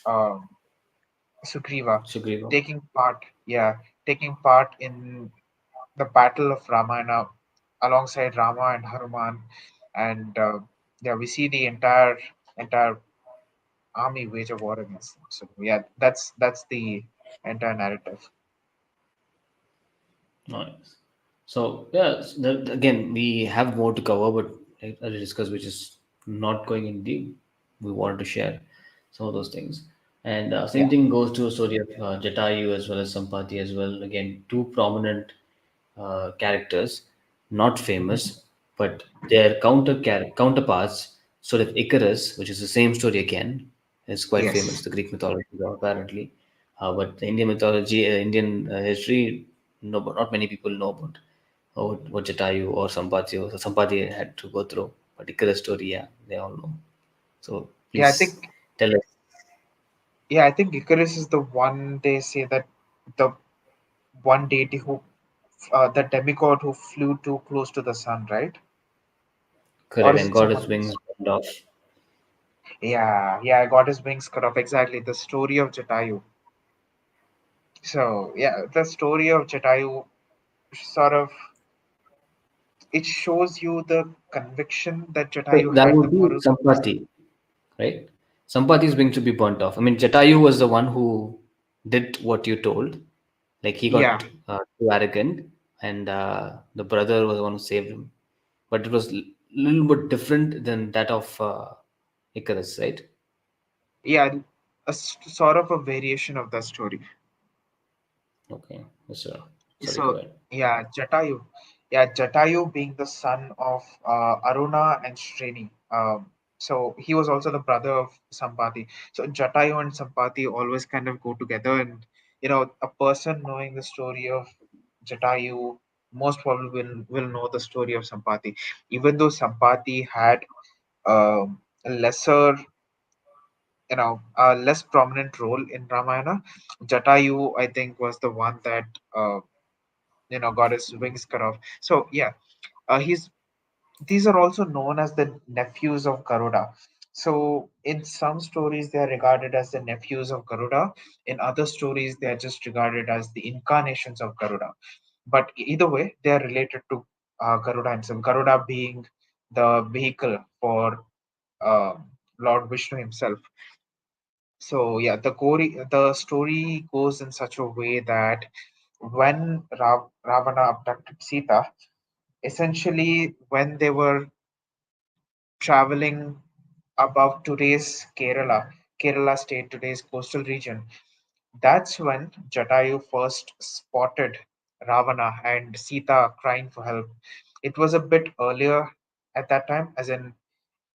uh, Sugriva, Sugriva. taking part. Yeah, taking part in the battle of Ramayana alongside Rama and Hanuman, and yeah, we see the entire army wage a war against them. So yeah, that's the entire narrative. Nice. So yeah, again, we have more to cover, but as we discussed, which is not going in deep. We wanted to share some of those things, and Yeah. same thing goes to a story of Jatayu as well as Sampati as well. Again, two prominent characters, not Mhm. famous, but their counterparts. Sort of Icarus, which is the same story again, is quite famous. Yes. The Greek mythology, apparently, but the Indian mythology, Indian history, no, but not many people know about what Jatayu or Sampati or Sampati had to go through. But Icarus story, yeah, they all know. So Yeah, I please think tell us. yeah, I think Icarus is the one they say that the one deity who the demigod who flew too close to the sun, right? Or Correct, is and it got someone his else? wings burned off. Yeah, yeah, I got his wings cut off. Exactly, the story of Jatayu. So yeah, the story of Jatayu sort of it shows you the conviction that So Jatayu that had, the would be moral compass. Sampati, right? Sampati is going to be burnt off. I mean, Jatayu was the one who did what you told. Like he Yeah, got too arrogant, and the brother was the one who saved him. But it was little bit different than that of Icarus, right? yeah, sort of a variation of that story. Okay, yes, sir. Sorry, go So ahead. yeah, Jatayu. Yeah, Jatayu being the son of Aruna and Shreni. So he was also the brother of Sampati. So Jatayu and Sampati always kind of go together, and a person knowing the story of Jatayu most probably will know the story of Sampati. Even though Sampati had a lesser, a less prominent role in Ramayana, Jatayu I think was the one that uh, got his wings cut off. So yeah, he's these are also known as the nephews of Garuda. So in some stories they are regarded as the nephews of Garuda. In other stories they are just regarded as the incarnations of Garuda. But either way, they are related to Garuda himself. Garuda being the vehicle for uh, Lord Vishnu himself. So yeah, the story goes in such a way that when Ravana abducted Sita, essentially when they were traveling above today's Kerala state, today's coastal region, that's when Jatayu first spotted Ravana and Sita crying for help. It was a bit earlier at that time, as in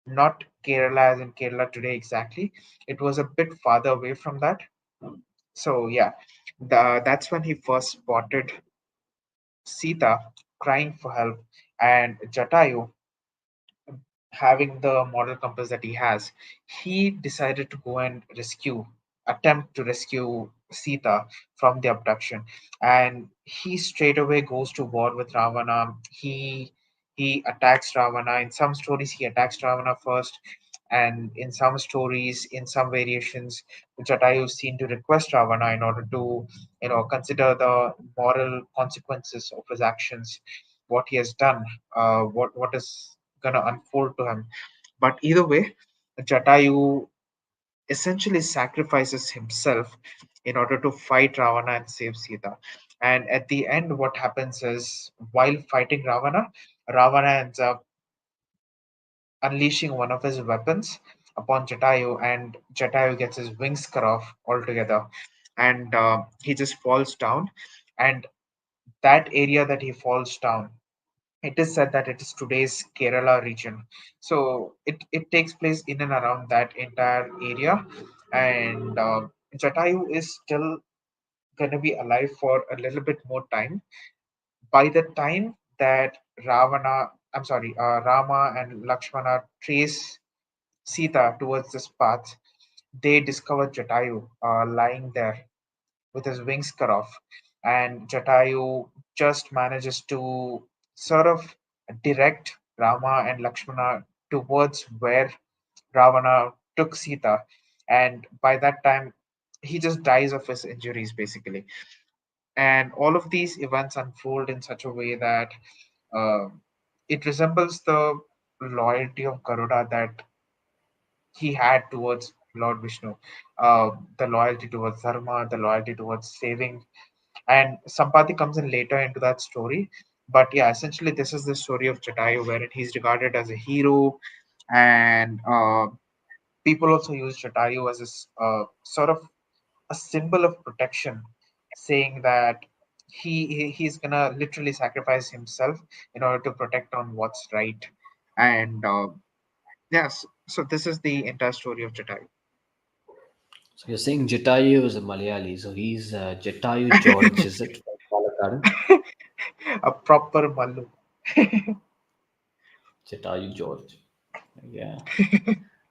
not Kerala as in Kerala today exactly. It was a bit farther away from that. So yeah, that's when he first spotted Sita crying for help, and Jatayu, having the moral compass that he has, he decided to go and attempt to rescue Sita from the abduction, and he straight away goes to war with Ravana. He attacks Ravana. In some stories, he attacks Ravana first, and in some stories, in some variations, Jatayu is seen to request Ravana in order to, consider the moral consequences of his actions, what he has done, what is gonna unfold to him. But either way, Jatayu essentially sacrifices himself in order to fight Ravana and save Sita. And at the end, what happens is, while fighting Ravana, Ravana ends up unleashing one of his weapons upon Jatayu, and Jatayu gets his wings cut off altogether, and he just falls down. And that area that he falls down, it is said that it is today's Kerala region. So it takes place in and around that entire area, and Jatayu is still going to be alive for a little bit more time. By the time that Rama and Lakshmana trace Sita towards this path, they discover Jatayu lying there with his wings cut off, and Jatayu just manages to sort of direct Rama and Lakshmana towards where Ravana took Sita, and by that time, he just dies of his injuries basically. And all of these events unfold in such a way that uh, it resembles the loyalty of Garuda that he had towards Lord Vishnu, the loyalty towards Dharma, the loyalty towards saving. And Sampati comes in later into that story. But yeah, essentially, this is the story of Jatayu, wherein he's regarded as a hero, and people also use Jatayu as sort of a symbol of protection, saying that he's gonna literally sacrifice himself in order to protect on what's right. And yes, so this is the entire story of Jatayu. So you're saying Jatayu is a Malayali, so he's Jatayu George, is it? From Palakkad? A proper Mallu. Jatayu George. Yeah.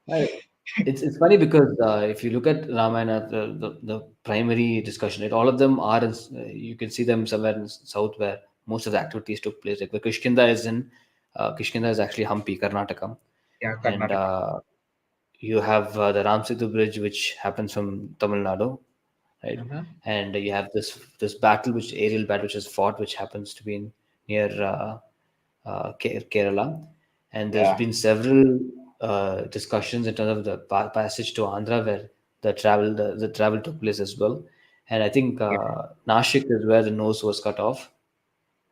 Right. It's funny because if you look at Ramayana, the primary discussion, right, all of them are in, you can see them somewhere in south where most of the activities took place. Like the Kishkinda is actually Hampi, Karnataka, Yeah, and Karnataka. you have the Ram Setu Bridge, which happens from Tamil Nadu, right? Hmm. And you have this battle, which aerial battle, which is fought, which happens to be near Kerala, and there's Yeah, been several discussions in terms of the passage to Andhra where the travel took place as well, and I think yeah, Nashik is where the nose was cut off,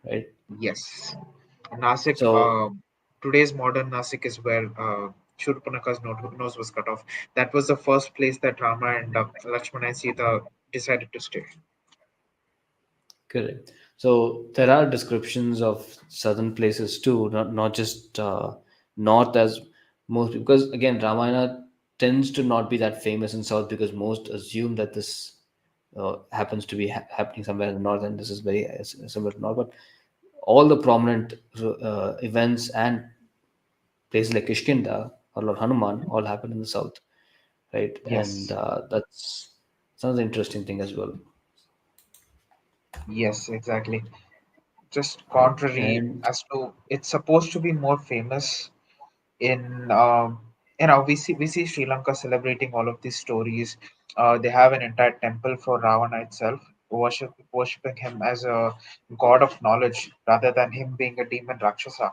right? yes. Nasik, So today's modern Nasik is where Shurpanaka's nose was cut off. That was the first place that Rama and Lakshmana and Sita decided to stay. correct. So there are descriptions of southern places too, not just north as most, because again Ramayana tends to not be that famous in south because most assume that this happens to be happening somewhere in the north, and this is very similar to north. But all the prominent events and places like Kishkinda or Lord Hanuman all happen in the south, right? And Yes, that's another interesting thing as well, yes, exactly. Just right? contrary And as to it's supposed to be more famous in we see Sri Lanka celebrating all of these stories. They have an entire temple for Ravana itself, worshipping him as a god of knowledge rather than him being a demon Rakshasa.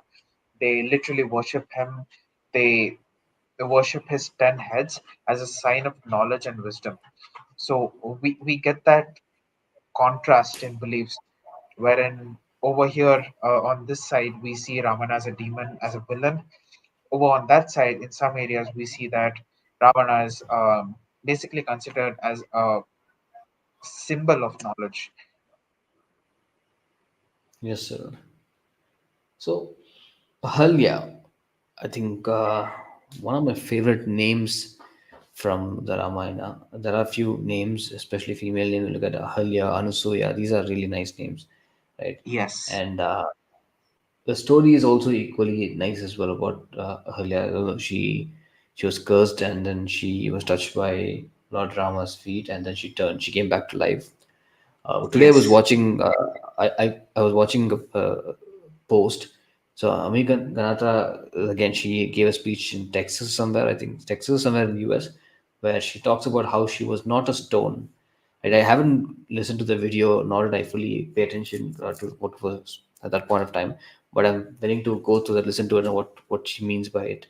They literally worship him. They, they worship his 10 heads as a sign of knowledge and wisdom. So we get that contrast in beliefs, wherein over here on this side we see Ravana as a demon, as a villain. Over on that side, in some areas, we see that Ravana is basically considered as a symbol of knowledge. yes, sir. So Ahalya, I think one of my favorite names from the Ramayana. There are a few names, especially female names. Look at Ahalya, Anusuya. These are really nice names, right? Yes, And the story is also equally nice as well about Ahalya. She was cursed and then she was touched by Lord Rama's feet, and then she turned. She came back to life. Today I was Yes. watching. I was watching a post. So Ami Ganata, again, she gave a speech in Texas somewhere. I think Texas somewhere in the U.S., where she talks about how she was not a stone. And I haven't listened to the video, nor did I fully pay attention to what was at that point of time. But I'm willing to go through that, listen to it, and what she means by it.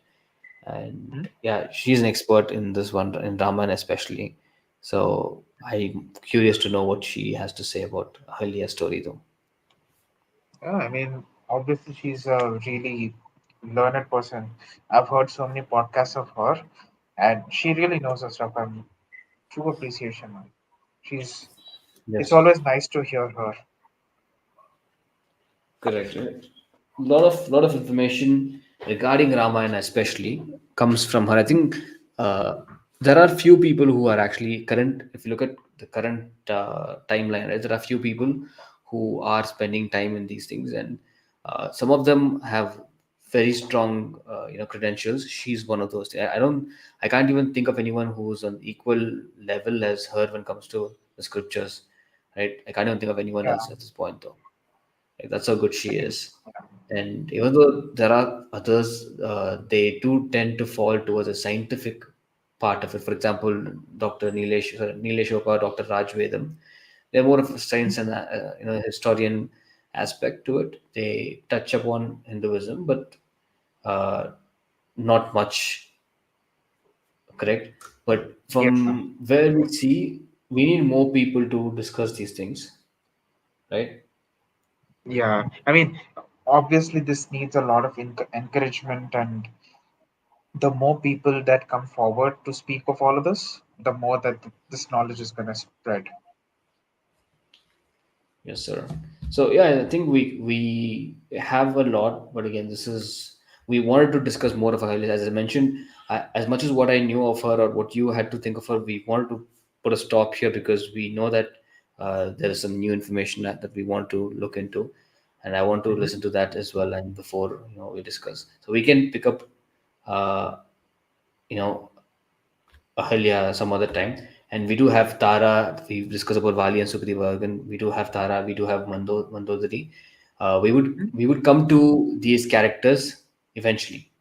And Mhm. yeah, she's an expert in this one, in Raman especially. So I'm curious to know what she has to say about Ahilya's story, though. Yeah, I mean, obviously she's a really learned person. I've heard so many podcasts of her, and she really knows her stuff. I'm true appreciation. She's. It's Yes, always nice to hear her. correct. Lot of information regarding Ramayana, especially, comes from her. I think uh, there are few people who are actually current. If you look at the current timeline, right, there are few people who are spending time in these things, and some of them have very strong, credentials. She's one of those. I can't even think of anyone who's on equal level as her when it comes to the scriptures, right? I can't even think of anyone Yeah, else at this point, though. Like, that's how good she I mean, is. And even though there are others, they do tend to fall towards a scientific part of it. For example, Dr. Nilesh Oka, Dr. Raj Vedam, they're more of a science and historian aspect to it. They touch upon Hinduism, but uh, not much, correct? But yes. from where we see, we need more people to discuss these things, right? Yeah, I mean, obviously this needs a lot of encouragement, and the more people that come forward to speak of all of this, the more that this knowledge is going to spread. Yes, sir. So yeah, I think we have a lot, but again, this is we wanted to discuss more of her. As I mentioned, as much as what I knew of her or what you had to think of her, we wanted to put a stop here because we know that there is some new information that we want to look into, and I want to Hmm. listen to that as well. And before we discuss, so we can pick up, uh, you know, Ahalya some other time. And we do have Tara. We discussed about Vali and Sugriva. And we do have Tara. We do have Mandodari. We would come to these characters eventually,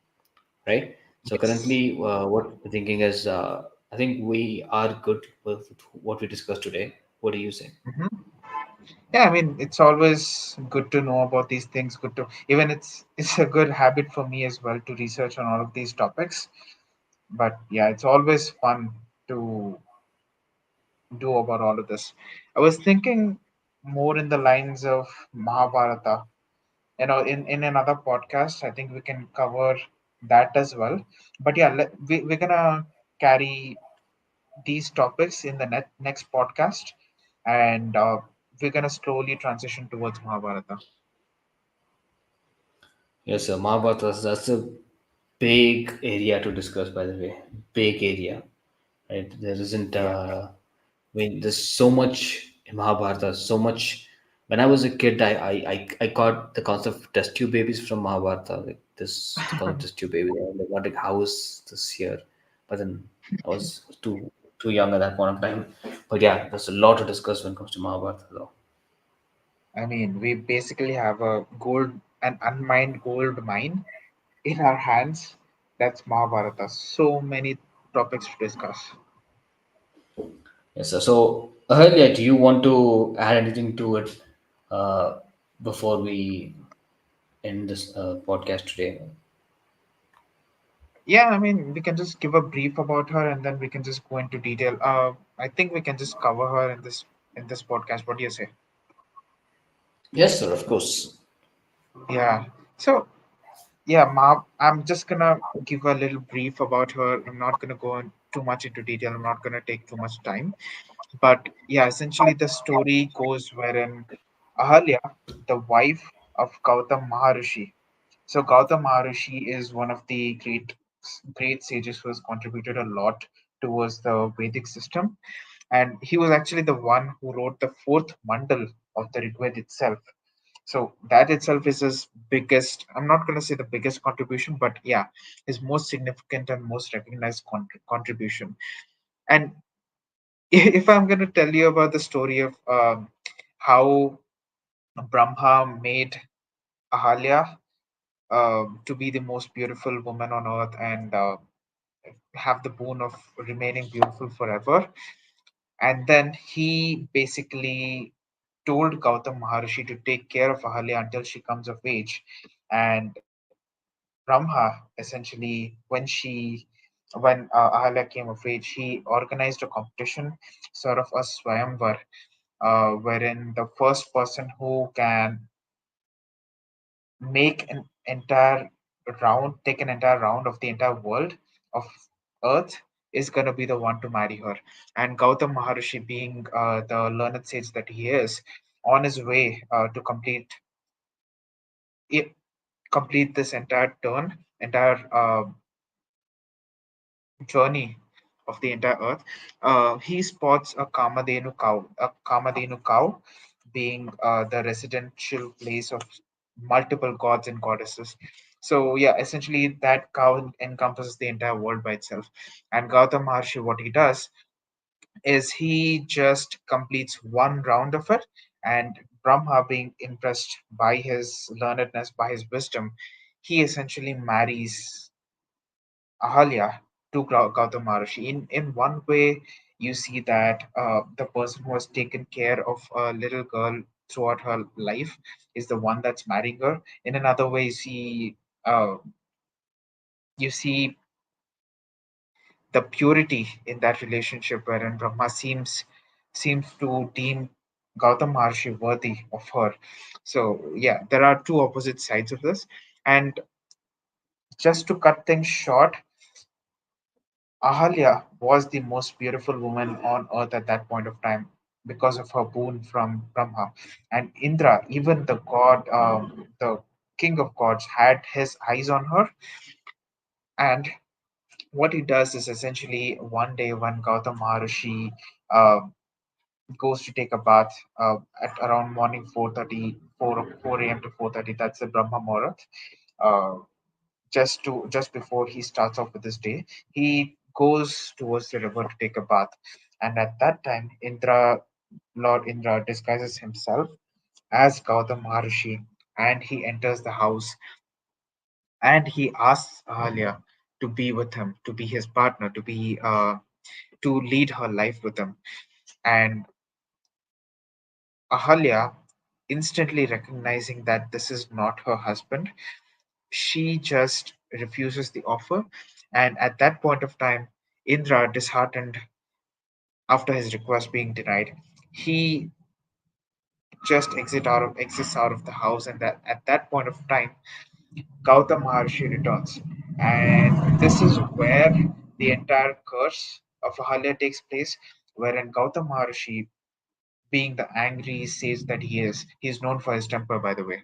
right? So Yes. currently, what we're thinking is, I think we are good with what we discussed today. What do you say? Hmm. Yeah, I mean, it's always good to know about these things. Good to even it's a good habit for me as well to research on all of these topics. But yeah, it's always fun to do about all of this. I was thinking more in the lines of Mahabharata. In another podcast, I think we can cover that as well. But yeah, we're gonna carry these topics in the next podcast, and we're gonna slowly transition towards Mahabharata. Yes, sir. Mahabharata, that's a big area to discuss, by the way. Big area, right? There isn't. Yeah. I mean, there's so much in Mahabharata, so much. When I was a kid, I caught the concept of test tube babies from Mahabharata. Like this, the concept of test tube baby. I was like, what, like, how is this here? But then I was too young at that point of time. But yeah, there's a lot to discuss when it comes to Mahabharata, though. I mean, we basically have an unmined gold mine in our hands. That's Mahabharata. So many topics to discuss. Yes, sir. So, earlier, do you want to add anything to it uh, before we end this podcast today? Yeah, I mean, we can just give a brief about her, and then we can just go into detail. I think we can just cover her in this podcast. What do you say? Yes, sir. Of course. Yeah. So yeah, Ma, I'm just gonna give a little brief about her. I'm not gonna go in too much into detail. I'm not gonna take too much time. But yeah, essentially the story goes wherein Ahalya, the wife of Gautam Maharishi. So Gautam Maharishi is one of the great sages who has contributed a lot towards the Vedic system, and he was actually the one who wrote the fourth mandal of the Rigveda itself. So that itself is his biggest, I'm not going to say the biggest contribution, but yeah, his most significant and most recognized contribution. And if I'm going to tell you about the story of how Brahma made Ahalya to be the most beautiful woman on earth and have the boon of remaining beautiful forever. And then he basically told Gautam Maharishi to take care of Ahalya until she comes of age. And Brahma essentially, when Ahalya came of age, he organized a competition, sort of a swayamvar, wherein the first person who can make an entire take an entire round of the entire world of Earth is going to be the one to marry her. And Gautam Maharishi, being the learned sage that he is, on his way to i- complete this entire journey of the entire earth, he spots a Kamadhenu cow being the residential place of multiple gods and goddesses. So yeah, essentially that cow encompasses the entire world by itself. And Gautam Maharshi, what he does is he just completes one round of it, and Brahma, being impressed by his learnedness, by his wisdom, he essentially marries Ahalya to Gautam Maharishi. In one way, you see that the person who has taken care of a little girl throughout her life is the one that's marrying her. In another way, uh, you see the purity in that relationship, wherein Brahma seems to deem Gautam Maharshi worthy of her. So yeah, there are two opposite sides of this. And just to cut things short, Ahalya was the most beautiful woman on earth at that point of time because of her boon from Brahma. And Indra, even the god, the king of gods, had his eyes on her. And what he does is essentially one day when Gautam Maharishi uh, goes to take a bath at around morning 4:30, 4 a.m. to 4:30, that's the Brahma Muhurat. Uh, just before he starts off with his day, he goes towards the river to take a bath. And at that time, Lord Indra disguises himself as Gautam Maharishi, and he enters the house, and he asks Ahalya to be with him, to be his partner, to lead her life with him. And Ahalya, instantly recognizing that this is not her husband, she just refuses the offer. And at that point of time, Indra, disheartened after his request being denied, he just exits out of the house. And that at that point of time, Gautam Maharshi returns. And this is where the entire curse of Ahalya takes place, wherein Gautam Maharshi, being the angry sage that he is known for his temper, by the way.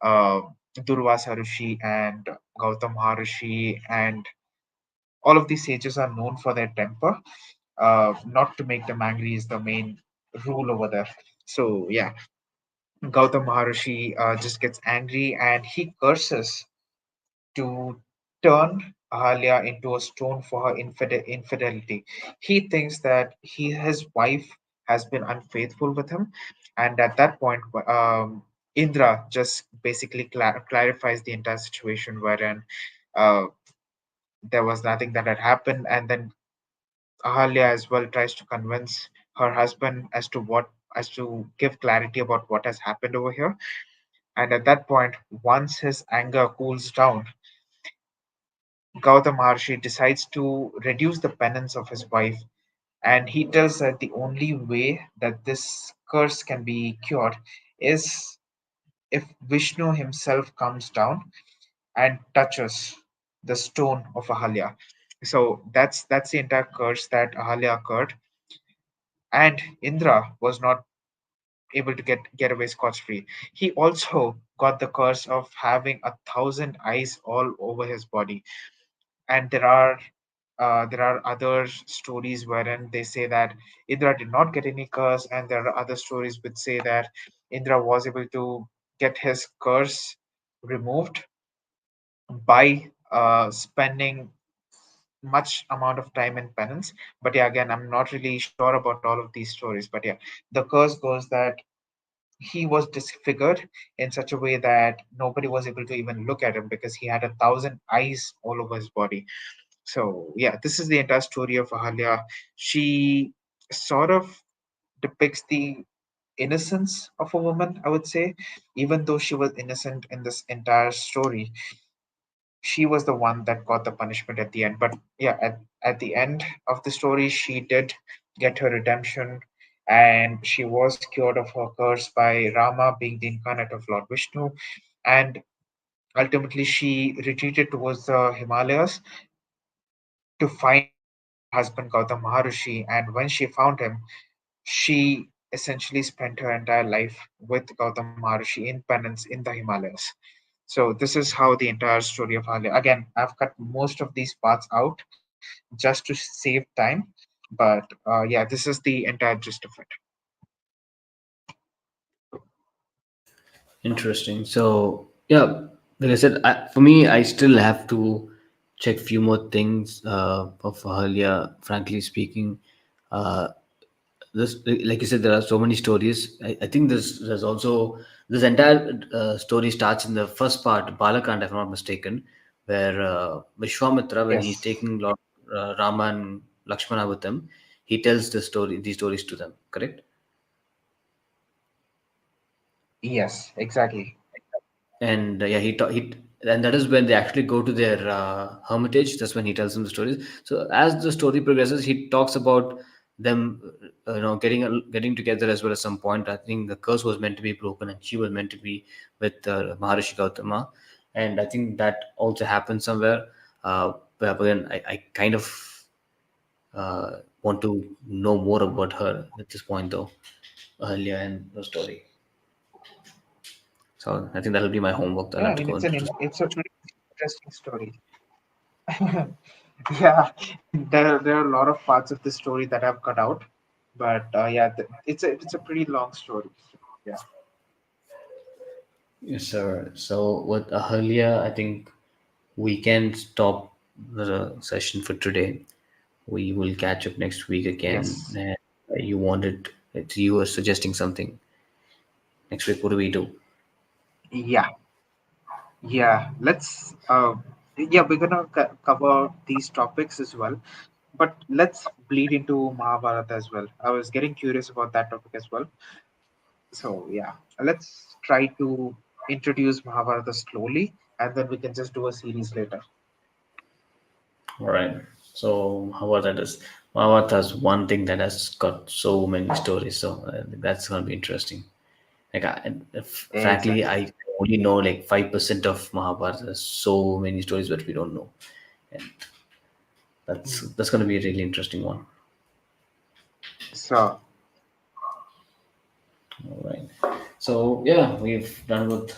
Uh, Durvasa Rishi and Gautam Maharishi and all of these sages are known for their temper. Not to make them angry is the main rule over there. So yeah, Gautam Maharishi just gets angry and he curses to turn Ahalya into a stone for her infidelity. He thinks that his wife has been unfaithful with him, and at that point, Indra just basically clarifies the entire situation, wherein uh, there was nothing that had happened, and then Ahalya as well tries to convince her husband as to give clarity about what has happened over here. And at that point, once his anger cools down, Gautam Maharshi decides to reduce the penance of his wife, and he tells that the only way that this curse can be cured is if Vishnu himself comes down and touches the stone of Ahalya. So that's the entire curse that Ahalya occurred, and Indra was not able to get away scot free. He also got the curse of having 1,000 eyes all over his body. And there are other stories wherein they say that Indra did not get any curse, and there are other stories which say that Indra was able to get his curse removed by spending much amount of time in penance. But yeah, again, I'm not really sure about all of these stories. But yeah, the curse goes that he was disfigured in such a way that nobody was able to even look at him because he had 1,000 eyes all over his body. So yeah, this is the entire story of Ahalya. She sort of depicts the innocence of a woman, I would say. Even though she was innocent in this entire story, she was the one that got the punishment at the end. But yeah, at the end of the story, she did get her redemption, and she was cured of her curse by Rama being the incarnate of Lord Vishnu. And ultimately, she retreated towards the Himalayas to find her husband Gautam Maharishi. And when she found him, she essentially spent her entire life with Gautam Maharishi in penance in the Himalayas. So this is how the entire story of Ahalya. Again, I've cut most of these parts out just to save time, but yeah, this is the entire gist of it. Interesting. So yeah, like I said, for me, I still have to check few more things of Ahalya. Frankly speaking, uh, this, like you said, there are so many stories. I think there's also this entire story starts in the first part, Balakand, if I'm not mistaken, where Vishwamitra, when he's Yes, taking Lord Rama and Lakshmana with him, he tells these stories to them. Correct? yes, exactly. And yeah, and that is when they actually go to their hermitage. That's when he tells them the stories. So as the story progresses, he talks about them getting together as well. At some point, I think the curse was meant to be broken and she was meant to be with Maharishi Gautama, and I think that also happened somewhere. But again, I kind of want to know more about her at this point, though, earlier in the story. So I think that'll be my homework. I'll Yeah, have I to mean go into. it's a pretty interesting story. Yeah, there are a lot of parts of the story that I've cut out, but yeah, it's a pretty long story. Yeah. Yes, sir. So with Ahalya, I think we can stop the session for today. We will catch up next week again. Yes. And you wanted, you were suggesting something. Next week, what do we do? Yeah. Yeah. Let's. Yeah, we're gonna cover these topics as well, but let's bleed into Mahabharata as well. I was getting curious about that topic as well. So yeah, let's try to introduce Mahabharata slowly, and then we can just do a series later. All right. So Mahabharata is Mahabharata is one thing that has got so many stories. So that's gonna be interesting. Like, frankly, Exactly. I only know like 5% of Mahabharata. There's so many stories that we don't know, and that's gonna be a really interesting one. So All right. So yeah, we've done with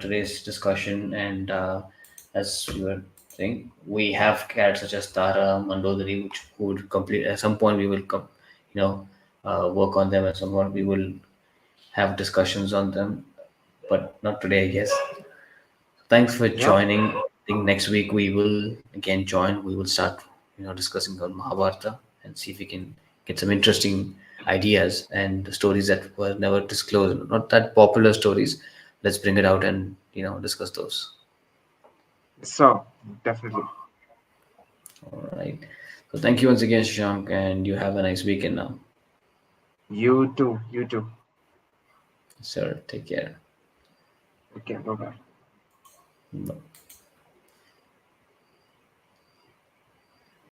today's discussion, and as we were saying, we have characters such as Tara, Mandodari, which would complete at some point. We will you know, work on them. At some point, we will have discussions on them, but not today, I guess. Thanks for yep. joining. I think next week we will again join. We will start, discussing on Mahabharata and see if we can get some interesting ideas and stories that were never disclosed, not that popular stories. Let's bring it out and discuss those. So definitely. All right. So thank you once again, Shank, and you have a nice weekend now. You too. You too. Sir, take care. Okay. Bye bye. Bye.